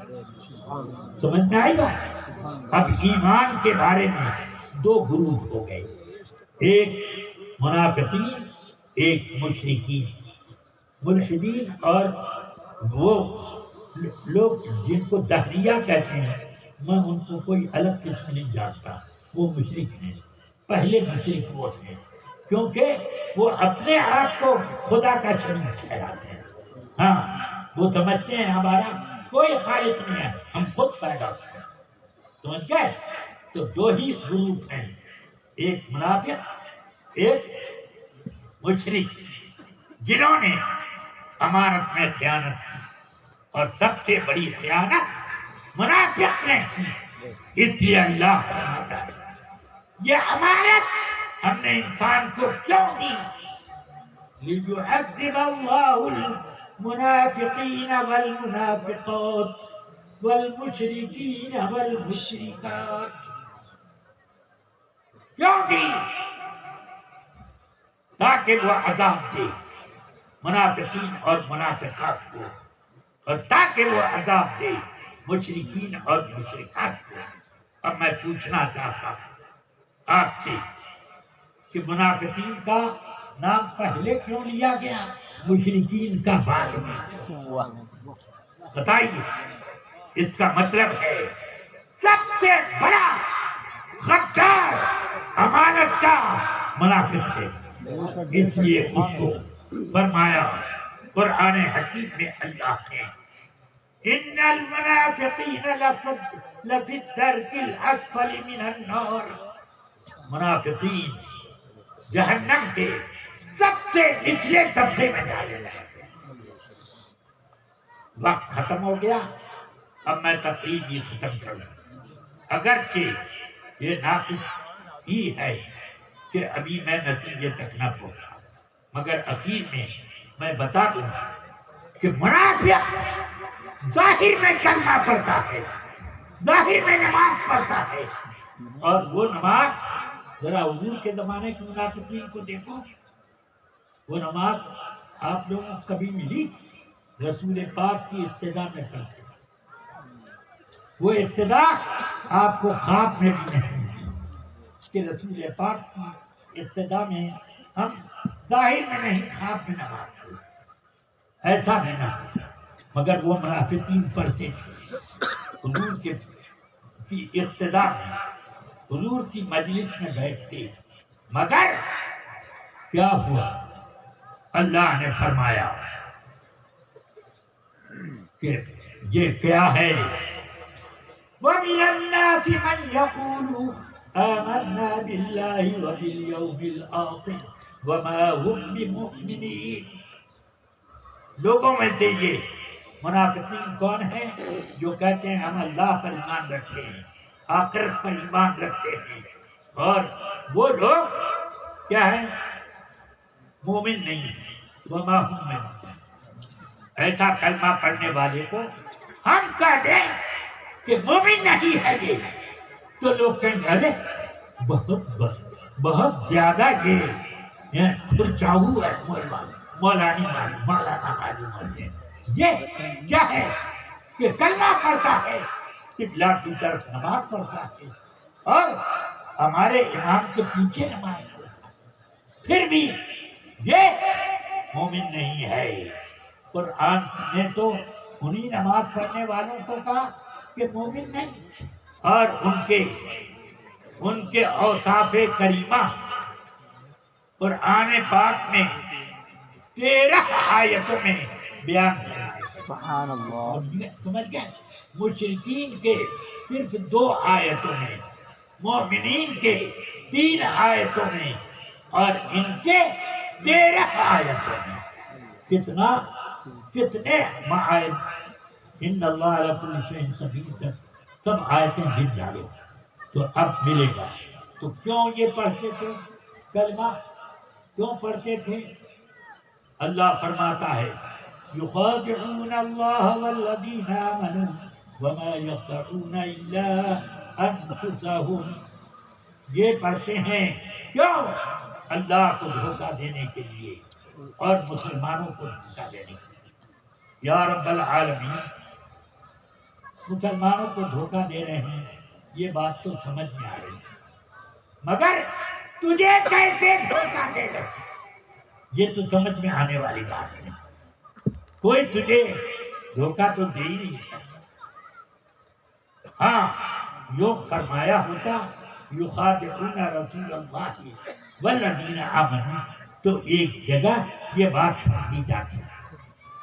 سمجھ میں آئی بات؟ اب ایمان کے بارے میں دو گروہ ہو گئے، ایک منافقین، ایک مشرکین۔ ملحدین اور وہ لوگ جن کو دہریہ کہتے ہیں، میں ان کو کوئی الگ قسم نہیں جانتا، وہ مشرک ہیں۔ پہلے مشرک وہ تھے کیونکہ وہ اپنے آپ کو خدا کا شریک ٹھہراتے ہیں۔ ہاں، وہ سمجھتے ہیں ہمارا کوئی خالق نہیں ہے، ہم خود پیدا ہوتے ہیں۔ سمجھ گئے؟ تو دو ہی گروپ ہیں، ایک منافق، ایک مشرک، جنہوں نے امانت میں خیانت کی، اور سب سے بڑی خیانت منافق نے کی۔ اس لیے اللہ فرماتا ہے یہ امانت ہم نے انسان کو کیوں دی؟ لِيُعَذِّبَ اللَّهُ الْمُنَافِقِينَ وَالْمُنَافِقَاتِ وَالْمُشْرِكِينَ وَالْمُشْرِكَاتِ۔ کیوں دی؟ تاکہ وہ عذاب دے منافقین اور منافقات کو، اور تاکہ وہ عذاب دے مشرکین اور مشرکات کو۔ اب میں پوچھنا چاہتا ہوں آپ سے کہ منافقین کا نام پہلے کیوں لیا گیا، مشرکین کا بعد میں؟ بتائیے۔ اس کا مطلب ہے سب سے بڑا غدار امانت کا منافق ہے، اس لیے اس کو فرمایا قرآن حکیم میں اللہ نے ان المنافقین لفی الدرک الاسفل من النار، منافقین جہنم کے سب سے نچلے طبقے میں ڈالے جائیں گے۔ وقت ختم ہو گیا، اب میں تقریر بھی ختم کروں، اگرچہ یہ ناقص ہی ہے کہ ابھی میں نتیجے تک نہ پہنچا، مگر اخیر میں بتا دوں کہ منافق ظاہر میں کلمہ پڑھتا ہے، ظاہر میں نماز پڑھتا ہے، اور وہ نماز ذرا حضور کے زمانے کے منافقین کو دیکھو، وہ نماز آپ لوگوں کو کبھی ملی؟ رسول پاک کی ابتدا میں کرتے، وہ ابتدا آپ کو خواب میں بھی نہیں ملی کہ رسول پاک کی ابتدا میں ہم ظاہر میں نہیں، خواب میں نماز پڑھتے، ایسا نہیں نہ، مگر وہ منافقین پڑھتے تھے حضور کی ابتدا میں، حضور کی مجلس میں بیٹھتے، مگر کیا ہوا؟ اللہ نے فرمایا کہ یہ کیا ہے؟ وَمِنَ النَّاسِ مَن يَقُولُ آمَنَّا بِاللَّهِ وَبِالْيَوْمِ الْآخِرِ وَمَا هُمْ بِمُؤْمِنِينَ۔ لوگوں میں سے یہ منافقین کون ہیں؟ جو کہتے ہیں ہم اللہ پر ایمان رکھتے ہیں، آخرت پر ایمان رکھتے ہیں، اور وہ لوگ کیا ہیں؟ مومن نہیں ہیں۔ وما هم مومن، ایسا کلمہ پڑھنے والے کو ہم کہتے ہیں کہ مومن نہیں ہے یہ، تو لوگ کہیں گے ارے بہت زیادہ یہ خرچاؤ ہے، مولانا معلوم ہے۔ یہ کیا ہے کہ کلمہ پڑھتا ہے، قبلہ کی طرف نماز پڑھتا ہے اور ہمارے امام کے پیچھے نماز پڑھتا ہے، پھر بھی یہ مومن نہیں ہے۔ قرآن نے تو انہی نماز پڑھنے والوں کو کہا کہ مومن نہیں، اور ان کے اوصاف کریمہ قرآن پاک میں 13 آیتوں میں بیان کیا ہے۔ سبحان اللہ۔ سمجھ گئے؟ مشرکین کے صرف 2 آیتوں میں، مومنین کے 3 آیتوں میں، اور ان کے 13 آیتوں میں۔ کتنے آیت؟ ان اللہ علی کل شیء قدیر، سب آیتیں گر جائے تو اب ملے گا۔ تو کیوں یہ پڑھتے تھے کلمہ؟ کیوں پڑھتے تھے؟ اللہ فرماتا ہے یخادعون اللہ والذین آمنوا وما یخدعون الا انفسهم۔ یہ پڑھتے ہیں کیوں؟ اللہ کو دھوکہ دینے کے لیے اور مسلمانوں کو دھوکہ دینے کے لیے۔ یا رب العالمین، مسلمانوں کو دھوکہ دے رہے ہیں، یہ بات تو سمجھ میں آ رہی ہے، مگر تجھے کیسے دھوکہ دے رہے، یہ تو سمجھ میں آنے والی بات ہے۔ کوئی تجھے دھوکہ تو دے ہی نہیں سکتا۔ ہاں، جو فرمایا ہوتا یخادعون رسول اللہ والذین آمنوا، تو ایک جگہ یہ بات سمجھی جاتی،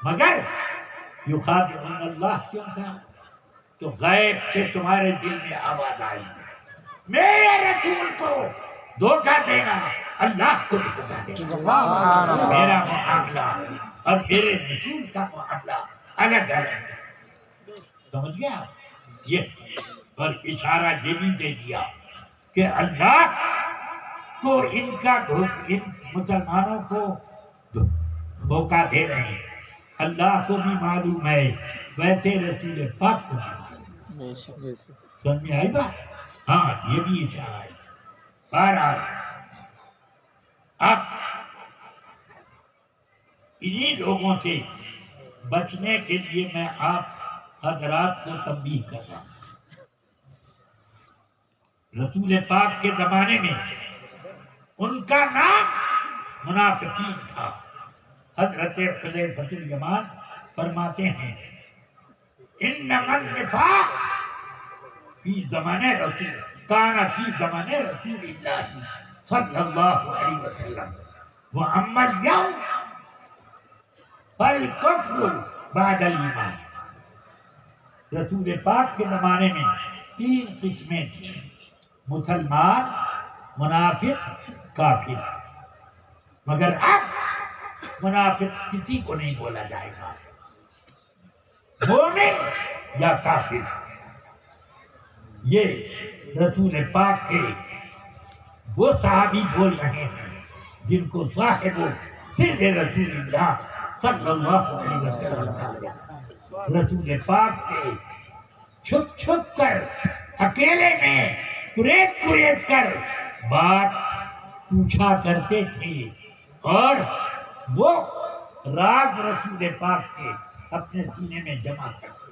مگر یخادعون اللہ کیوں کہا؟ تو غیب سے تمہارے دل میں آواز آئی، میرے رسول کو دھوکہ دینا اللہ کو دھوکہ دینا۔ میرا معاملہ اور میرے رسول کا معاملہ الگ الگ، سمجھ گیا؟ یہ اور اشارہ یہ بھی دے دیا کہ اللہ کو ان مسلمانوں کو دھوکہ دے رہے ہیں، اللہ کو بھی معلوم ہے، ویسے رسول پاک کو بھی معلوم ہے۔ سمجھ میں آئی بات؟ ہاں، یہ بھی اشارہ ہے۔ بہرحال اب انہی لوگوں سے بچنے کے لیے میں آپ حضرات کو تنبیہ کر رہا ہوں۔ رسول پاک کے زمانے میں ان کا نام منافقین تھا۔ حضرت حذیفہ الیمان فرماتے ہیں انما النفاق فی زمان رسول کان فی زمان رسول اللہ صلی اللہ علیہ وسلم واما اليوم فالکفر بعد الایمان۔ رسول پاک کے زمانے میں 3 قسمیں تھیں، مسلمان، منافق، کافر۔ مگر اب منافق کسی کو نہیں بولا جائے گا، مومن یا کافر۔ یہ رسول پاک کے وہ صحابی بول رہے ہیں جن کو صاحب سر رسول اللہ صلی اللہ علیہ وسلم رسول پاک کے چھپ چھپ کر اکیلے میں کریت کر بات پوچھا کرتے تھے، اور وہ راز رسول پاک کے اپنے سینے میں جمع کرتے تھے۔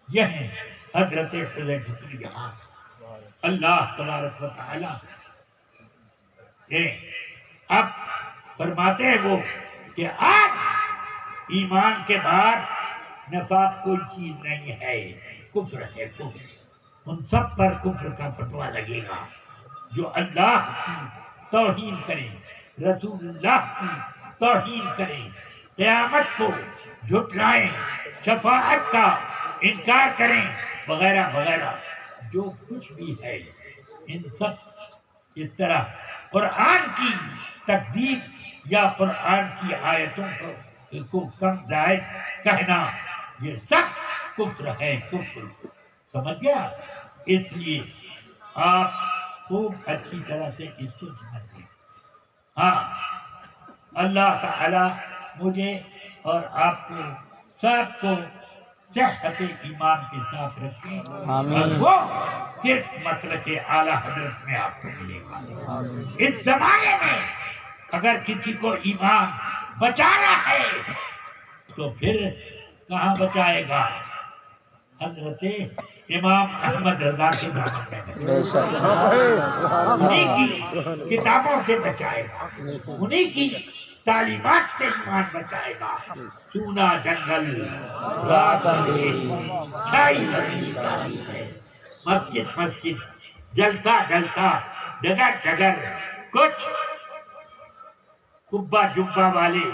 یہ ہیں حضرت حذیفہ الیمان۔ اللہ تبارک و تعالی اب فرماتے ہیں وہ کہ آج ایمان کے بعد نفاق کوئی چیز نہیں ہے، کفر ہے کفر۔ ان سب پر کفر کا فتویٰ لگے گا جو اللہ کی توہین کریں، رسول اللہ کی توہین کریں، قیامت کو جھٹلائیں، شفاعت کا انکار کریں، وغیرہ وغیرہ، جو کچھ بھی ہے۔ ان سب اس طرح قرآن کی تکذیب یا قرآن کی آیتوں کو کو کم زائد کہنا یہ سب کفر ہے، کفر، سمجھ گیا؟ اس لیے آپ خوب اچھی طرح سے اس کو سمجھیں۔ ہاں، اللہ تعالی مجھے اور آپ کو سب کو صحت ایمان کے ساتھ رکھیں، اور وہ صرف مسلک اعلیٰ حضرت میں آپ کو ملے گا۔ اس زمانے میں اگر کسی کو ایمان بچانا ہے تو پھر کہاں بچائے گا؟ حضرت امام احمد رضا کے زمانے میں انہیں کی کتابوں سے بچائے گا، انہیں کی تعلیمات سے ایمان بچائے گا۔ سونا جنگل، رات اندھیری، چھائی بدلی کالی ہے، مسجد مسجد، جلسہ جلسہ، ڈگر ڈگر، کچھ کبا جبا والے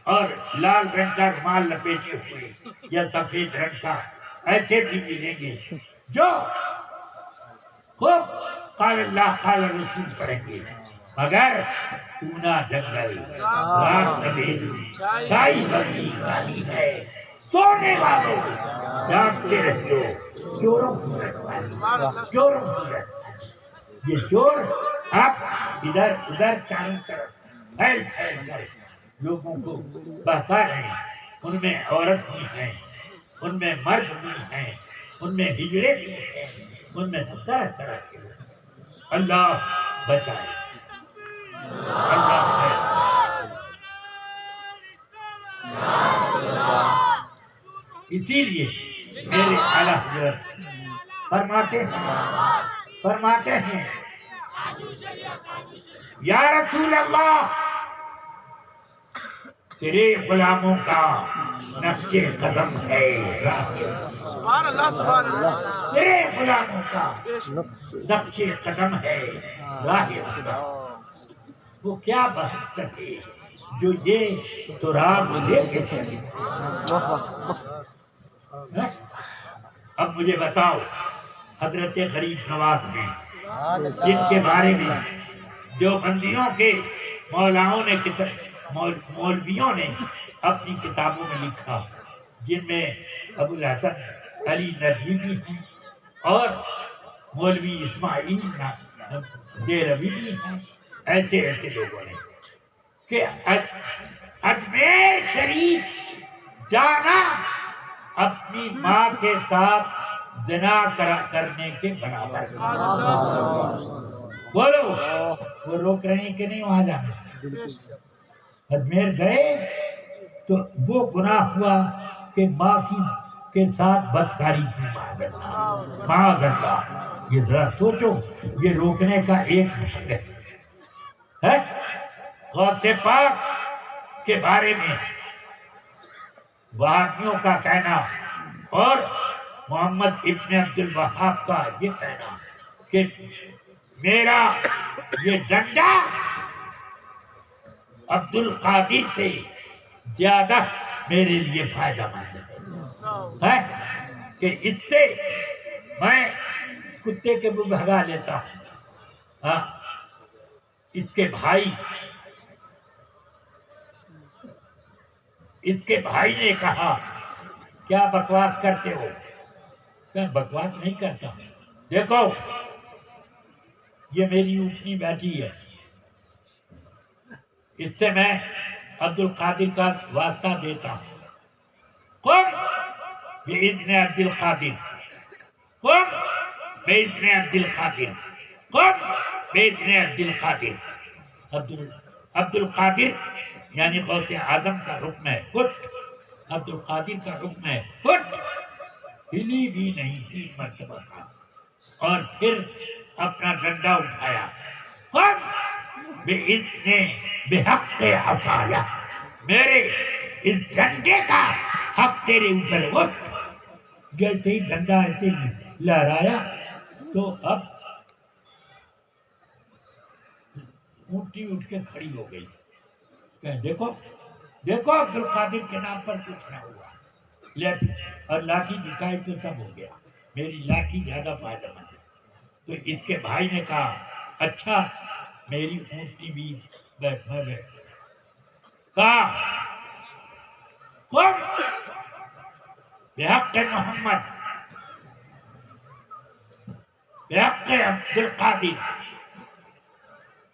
اور لال رنگ کا رومال لپیٹے ہوئے یا سفید رنگ کا ایسے بھی ملیں گے جو خوب قال اللہ قال رسول پڑھیں گے، مگر سونا جنگل، رات اندھیری، چھائی بدلی کالی ہے، سونے والوں جاگتے رہو، چوروں کی رکھوالی، چوروں کی رکھوالی۔ یہ چور اب ادھر ادھر چاروں طرف پھیل پھیل کر لوگوں کو بہکا رہے ہیں، ان میں عورت بھی ہیں، ان میں مرد بھی ہیں، ان میں ہجڑے بھی ہیں، ان میں طرح طرح کے لوگ۔ اللہ بچائے، اللہ ہے۔ اسی لیے میرے اعلیٰ حضرت فرماتے ہیں یا رسول اللہ، تیرے غلاموں کا نقش قدم ہے راہ، سبحان اللہ سبحان اللہ، تیرے غلاموں کا نقش قدم ہے راہ خدا۔ وہ کیا بہت سکے جو یہ سراغ لے کے چلے۔ اب مجھے بتاؤ، حضرت غریب نواز نے جن کے بارے میں جو بندیوں کے مولویوں نے اپنی کتابوں میں لکھا، جن میں ابو الحسن علی ندوی بھی ہیں اور مولوی اسماعیل دہلوی بھی ہیں، ایسے ایسے لوگوں نے کہ اجمیر شریف جانا اپنی ماں کے ساتھ زنا کرنے کے برابر۔ بولو، وہ روک رہے ہیں کہ نہیں وہاں جانا؟ اجمیر گئے تو وہ گناہ ہوا کہ ماں کے ساتھ بدکاری کی، معاذ اللہ۔ یہ ذرا سوچو، یہ روکنے کا ایک ڈھنگ ہے۔ غوث پاک کے بارے میں وہابیوں کا کہنا اور محمد ابن عبد الوہاب کا یہ کہنا کہ میرا یہ ڈنڈا عبد القادر سے زیادہ میرے لیے فائدہ مند ہے کہ اس سے میں کتے کے بھی بھگا لیتا ہوں۔ اس کے بھائی نے کہا کیا بکواس کرتے ہو؟ کیا بکواس نہیں کرتا، دیکھو یہ میری اونٹنی بیٹھی ہے، اس سے میں عبد القادر کا واسطہ دیتا ہوں۔ قم بإذن عبد القادر، قم بإذن عبد القادر، قم بإذن عبد القادر۔ عبد القادر یعنی غوث اعظم کا حکم ہے، اٹھ۔ عبد القادر کا حکم ہے، اٹھ۔ ہلی بھی نہیں، 3 مرتبہ کا، اور پھر اپنا ڈنڈا اٹھایا، قم بإذن بحق عصایا، میرے اس ڈنڈے کا حق تیرے اوپر، اٹھ۔ جیسے ہی ڈنڈا ایسے ہی لہرایا تو اب اونٹی اٹھ کے کھڑی ہو گئی، کہ دیکھو دیکھو عبد القادر کے نام پر کچھ نہ ہوا، اور لاٹھی دکھائی تو سب ہو گیا، میری لاٹھی زیادہ فائدہ مند ہے۔ تو اس کے بھائی نے کہا اچھا میری اونٹی بھی بیٹھ۔ کہا قم بحق محمد بحق عبد القادر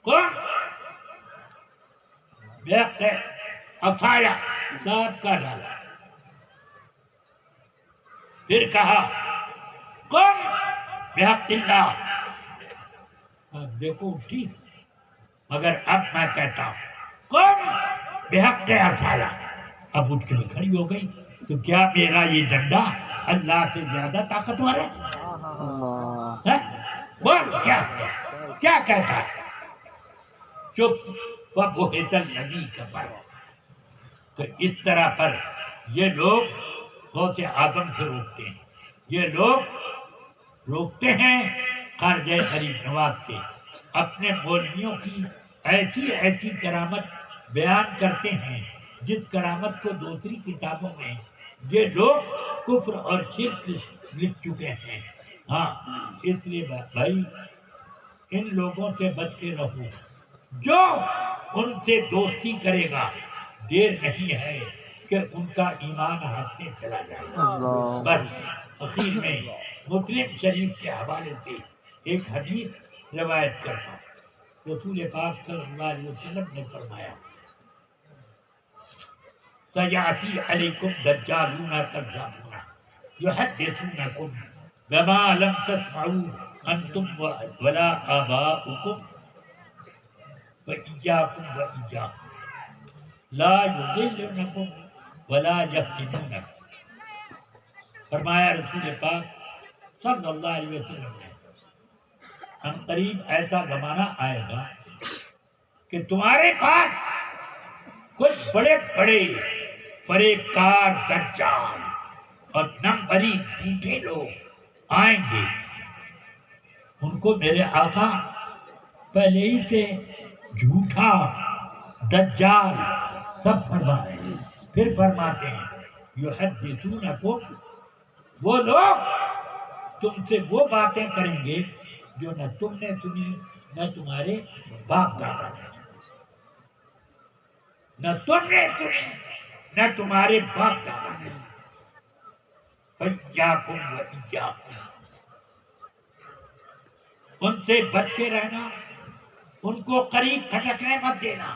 قم بحق عطایا صاحب کا ڈالا. پھر کہا قم بحق اللہ. دیکھو ٹھیک، مگر اب میں کہتا ہوں قم بحق عطایا. اب اٹھ کے کھڑی ہو گئی. تو کیا میرا یہ ڈنڈا اللہ سے زیادہ طاقتور ہے؟ بول کیا کہتا ہے؟ چپ. وَبُهِتَ الَّذِي كَفَرَ. تو اس طرح پر یہ لوگ غوث اعظم سے روکتے ہیں. یہ لوگ روکتے ہیں خارجہ غریب نواز سے. اپنے مولویوں کی ایسی ایسی کرامت بیان کرتے ہیں جس کرامت کو دوسری کتابوں میں یہ لوگ کفر اور شرک لکھ چکے ہیں. ہاں، اس لیے بھائی ان لوگوں سے بچ کے رہو. جو ان سے دوستی کرے گا دیر نہیں ہے کہ ان کا ایمان ہاتھ سے چلا جائے گا. بس اخیر میں مسلم شریف کے حوالے سے ایک حدیث روایت کرتا ہوں. رسول پاک صلی اللہ علیہ وسلم نے فرمایا سیاتی علیکم دجالون کذابون یحدثونکم بما لم تسمعوا انتم ولا آباؤکم وإياكم وإياهم لا يضلونكم ولا يفتنونكم. فرمایا رسول پاک صلی اللہ علیہ وسلم نے ہم قریب ایسا زمانہ آئے گا کہ تمہارے پاس کچھ بڑے بڑے فریب کار دجال اور نمبری جھوٹے لوگ آئیں گے. ان کو میرے آقا پہلے ہی سے جھوٹا دجال سب فرما رہے ہیں. پھر فرماتے ہیں یحدثونکم، وہ لوگ تم سے وہ باتیں کریں گے جو نہ تم نے سنی نہ تمہارے باپ دادا نے سنی. نہ تم نے سنی نہ تمہارے باپ دادا نے سنی. فإیاکم وإیاکم، ان سے بچ کے رہنا، ان کو قریب پھٹکنے مت دینا.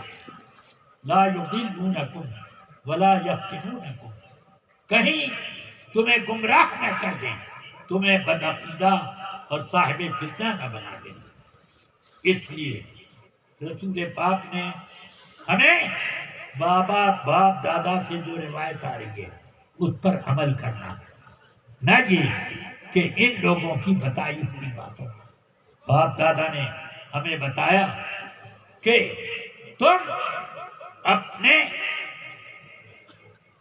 لا یضلونکم ولا یفتنونکم، کہیں تمہیں گمراہ نہ کر دیں، تمہیں بدعقیدہ اور صاحب فتنہ نہ بنا دیں. اس لیے رسول پاک نے ہمیں باپ دادا سے جو روایت آ رہی ہے اس پر عمل کرنا، نہ یہ کہ ان لوگوں کی بتائی ہوئی باتوں. باپ دادا نے ہمیں بتایا کہ تم اپنے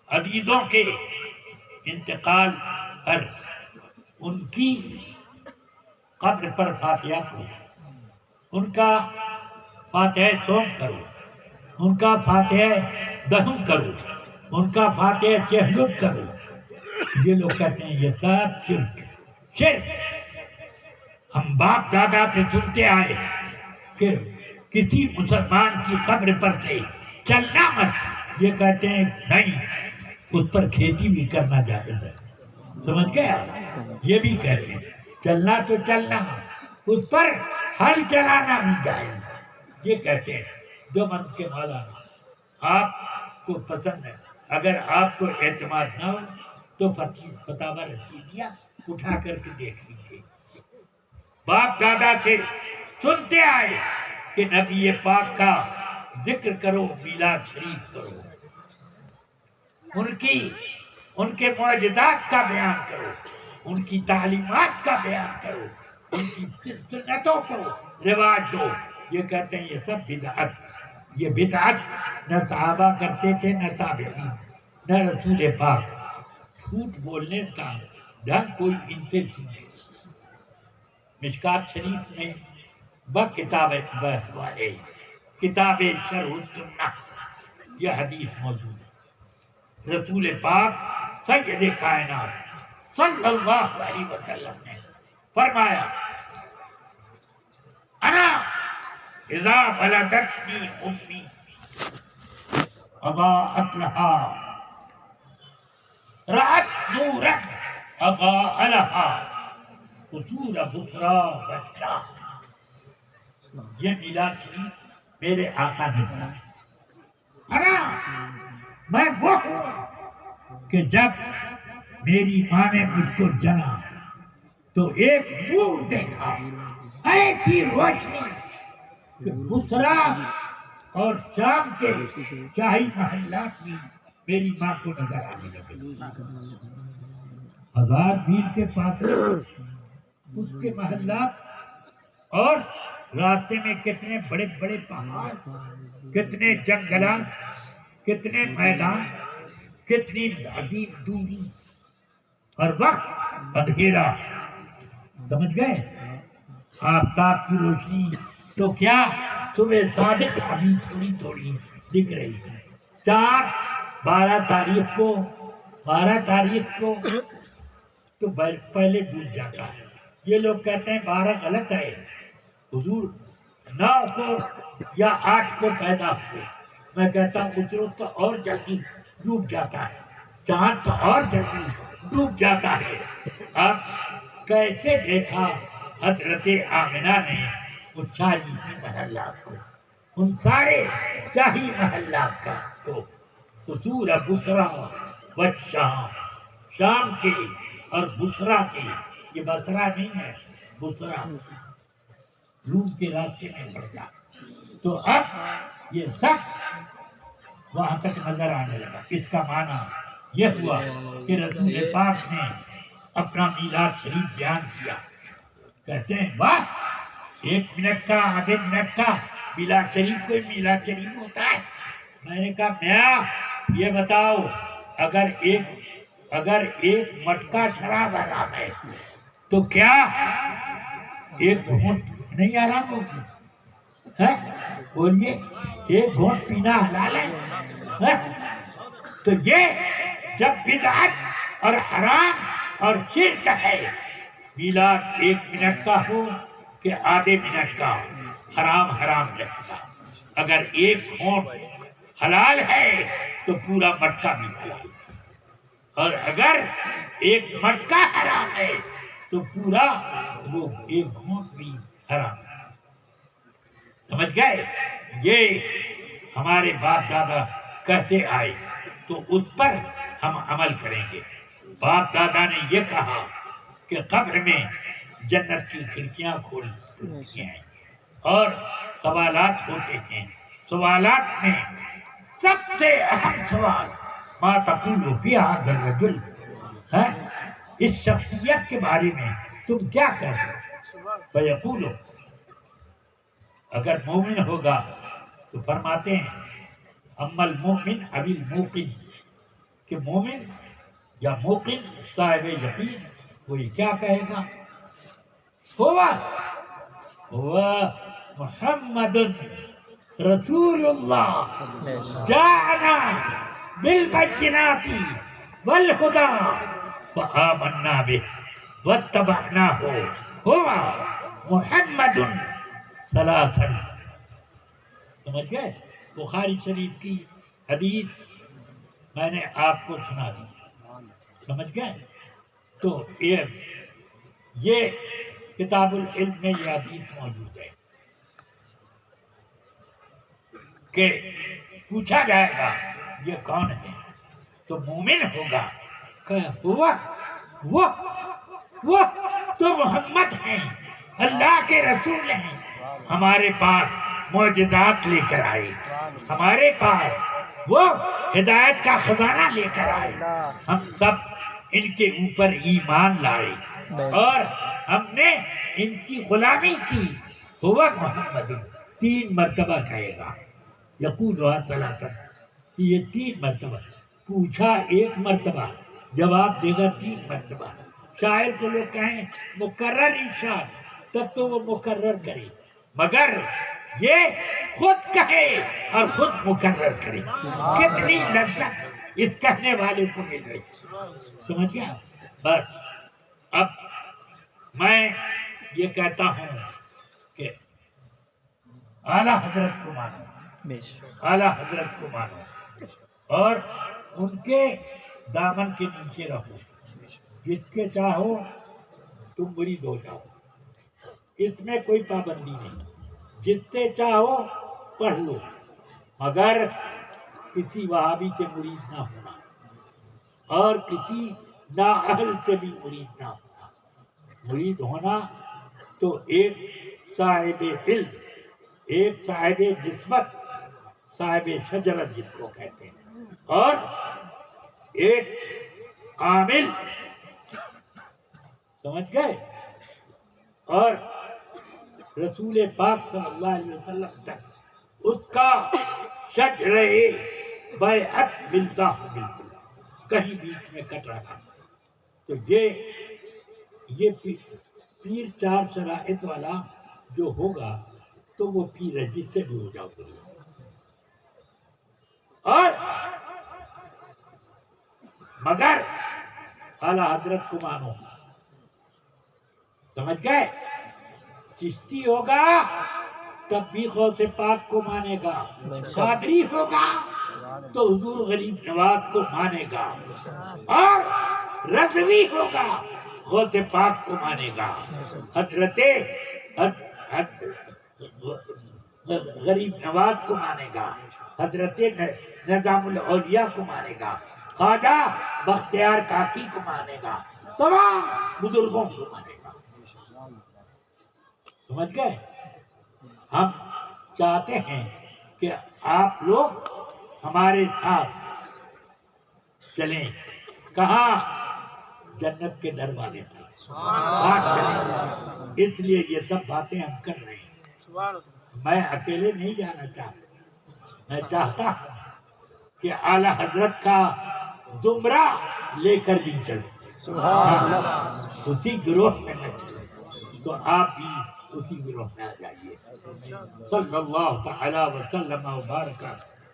عزیزوں کے انتقال پر ان کی قبر پر فاتحہ پڑھو، ان کا فاتحہ سوم کرو، ان کا فاتحہ دہن کرو، ان کا فاتحہ چہلم کرو. یہ لوگ کہتے ہیں یہ سب شرک. ہم باپ دادا سے سنتے آئے کہ کسی مسلمان کی قبر پر سے چلنا مت. یہ کہتے ہیں نہیں، اس پر کھیتی بھی کرنا جائز ہے. سمجھ گئے آپ؟ یہ بھی کہتے ہیں چلنا تو چلنا، اس پر ہل چلانا بھی جائز. یہ کہتے ہیں جو من کے مولا آپ کو پسند ہے. اگر آپ کو اعتماد نہ ہو تو فتاوی رشیدیہ اٹھا کر کے دیکھ لیجیے. باپ دادا سے سنتے آئے کہ نبی پاک کا ذکر کرو، میلاد شریف کرو، ان کے معجزات کا بیان کرو، ان کی تعلیمات کا بیان کرو، ان کی سنتوں کو رواج دو. یہ کہتے ہیں یہ سب بدعت. یہ بدعت نہ صحابہ کرتے تھے نہ تابعین نہ رسول پاک. جھوٹ بولنے کا ڈھنگ کوئی ان سے سیکھے. مشکات شریف میں کتاب شرح السنہ یہ حدیث موجود ہے. رسول پاک سید کائنات صلی اللہ علیہ وسلم نے فرمایا انا اذا ولدتنی امی اضاءت لها رأت نورا اضاء لها قصور بصرا بچہ. یہ میلاد شریف میرے آقا نے بنایا. میں وہ ہوں کہ جب میری ماں نے مجھ کو جنا تو ایک نور دیکھا، ایسی روشنی کہ بصرا اور شام کے شاہی محلات میں میری ماں کو نظر آنے لگے. 1000 میل کے فاصلے اس کے محلات، اور راستے میں کتنے بڑے بڑے پہاڑ، کتنے جنگلات، کتنے میدان، کتنی عظیم دوری، اور وقت اندھیرا. سمجھ گئے؟ آفتاب کی روشنی تو کیا صبح صادق ابھی تھوڑی تھوڑی دکھ رہی ہے. 12 تاریخ کو تو پہلے ڈوب جاتا ہے. یہ لوگ کہتے ہیں 12 غلط ہے، حضور 9 کو یا 8 کو پیدا ہوئے. میں کہتا ہوں اس روز تو اور جلدی ڈوب جاتا ہے، چاند تو اور جلدی ڈوب جاتا ہے. اب کیسے دیکھا حضرت آمنہ نے وہ شاہی محلات کو، ان سارے شاہی محلات کا کو قصور بصرا و شام، شام کے اور بصرا کے. یہ بصرا نہیں ہے، بصرا روم کے راستے میں پڑتا. تو اب یہ سب وہاں تک نظر آنے لگا. اس کا معنی یہ ہوا کہ رسول پاک نے اپنا میلاد شریف بیان کیا. کہتے ہیں واہ، 1 منٹ کا آدھے منٹ کا میلاد شریف کوئی میلاد شریف ہوتا ہے؟ میں نے کہا میاں یہ بتاؤ، اگر ایک مٹکا شراب حرام ہے تو کیا ایک گھونٹ نہیں حرام ہوگی؟ بولیے، ایک گھونٹ پینا حلال ہے؟ تو یہ جب بدعت اور حرام اور شرک ہے، میلاد 1 منٹ کا ہو کہ آدھے منٹ کا، حرام حرام لگتا. اگر ایک گھونٹ حلال ہے تو پورا مٹکا بھی حلال، اور اگر ایک مٹکا حرام ہے تو پورا وہ ایک گھونٹ بھی حرام. سمجھ گئے؟ یہ ہمارے باپ دادا کہتے آئے تو اس پر ہم عمل کریں گے. باپ دادا نے یہ کہا کہ قبر میں جنت کی کھڑکیاں کھولتی ہیں اور سوالات ہوتے ہیں. سوالات میں سب سے اہم سوال ما تقول فی ھذا الرجل، اس شخصیت کے بارے میں تم کیا کہتے ہو؟ فیقول، اگر مومن ہوگا تو فرماتے ہیں اما المؤمن ابی الموقن، کہ مومن یا موقن صاحب یقین وہی کیا کہے گا؟ ہوا محمد رسول اللہ جاءنا بالبینات والہدی فآمنا به واتبعناہ ہوا محمد ثلاثا. سمجھ گئے؟ بخاری شریف کی حدیث میں نے آپ کو سنا دی. سمجھ گئے؟ تو یہ کتاب العلم میں یہ حدیث موجود ہے کہ پوچھا جائے گا یہ کون ہے تو مومن ہوگا کہ وہ تو محمد ہیں، اللہ کے رسول ہیں، ہمارے پاس معجزات لے کر آئے، ہمارے پاس وہ ہدایت کا خزانہ لے کر آئے. ہم سب ان کے اوپر ایمان لائے اور ہم نے ان کی غلامی کی. ہوا محمد 3 مرتبہ کہے گا. یقولها ثلاثا، یہ 3 مرتبہ. پوچھا 1 مرتبہ، جواب دے گا 3 مرتبہ. شاعر کو لوگ کہیں مکرر ارشاد، تب تو وہ مکرر کرے، مگر یہ خود کہے اور خود مکرر کرے. کتنی لذت اس کہنے والے کو مل رہی. سمجھ گیا؟ بس اب میں یہ کہتا ہوں کہ اعلیٰ حضرت کو مانو، اعلیٰ حضرت کو مانو اور ان کے دامن کے نیچے رہو، جس کے چاہو تم مرید ہو جاؤ، اس میں کوئی پابندی نہیں، جس سے چاہو پڑھ لو، مگر کسی وہابی سے مرید نہ ہونا اور کسی نااہل سے بھی مرید نہ ہونا۔ مرید ہونا تو ایک صاحب علم، ایک صاحب نسبت، صاحب شجرت جس کو کہتے ہیں، اور ایک عامل، سمجھ گئے؟ اور رسول پاک صلی اللہ علیہ وسلم تک اس کا شجرہ بیعت ملتا ہو، بالکل کہیں بیچ میں کٹ رہا۔ تو یہ پیر چار شرائط والا جو ہوگا تو وہ پیر ہے، جس سے بھی ہو جاؤ گے۔ اور مگر اعلی حضرت کو مانو، سمجھ گئے؟ چشتی ہوگا تب بھی غوث پاک کو مانے گا، قادری ہوگا تو حضور غریب نواز کو مانے گا، اور رضوی ہوگا غوث پاک کو مانے گا، حضرت غریب نواز کو مانے گا، حضرت نظام الاولیاء کو مانے گا، خواجہ بختیار کاکی کو مانے گا، تمام بزرگوں کو مانے گا۔ سمجھ گئے؟ ہم چاہتے ہیں کہ آپ لوگ ہمارے ساتھ چلیں، کہاں؟ جنت کے دروازے پر چلیں۔ اس لیے یہ سب باتیں ہم کر رہے ہیں۔ میں اکیلے نہیں جانا چاہتا، میں چاہتا ہوں کہ اعلی حضرت کا زمرہ لے کر بھی چلیں، اسی گروہ میں نہ چلیں، تو آپ بھی اسی گروہ میں آ جائیے۔ صلی اللہ تعالی وسلم وبارک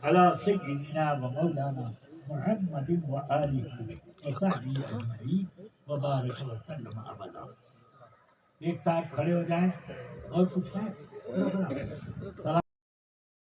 علی سیدنا و مولانا محمد و آلہ و صحبہ اجمعین وبارک وسلم ابدا۔ ایک ساتھ کھڑے ہو جائیں اور کچھ ہے؟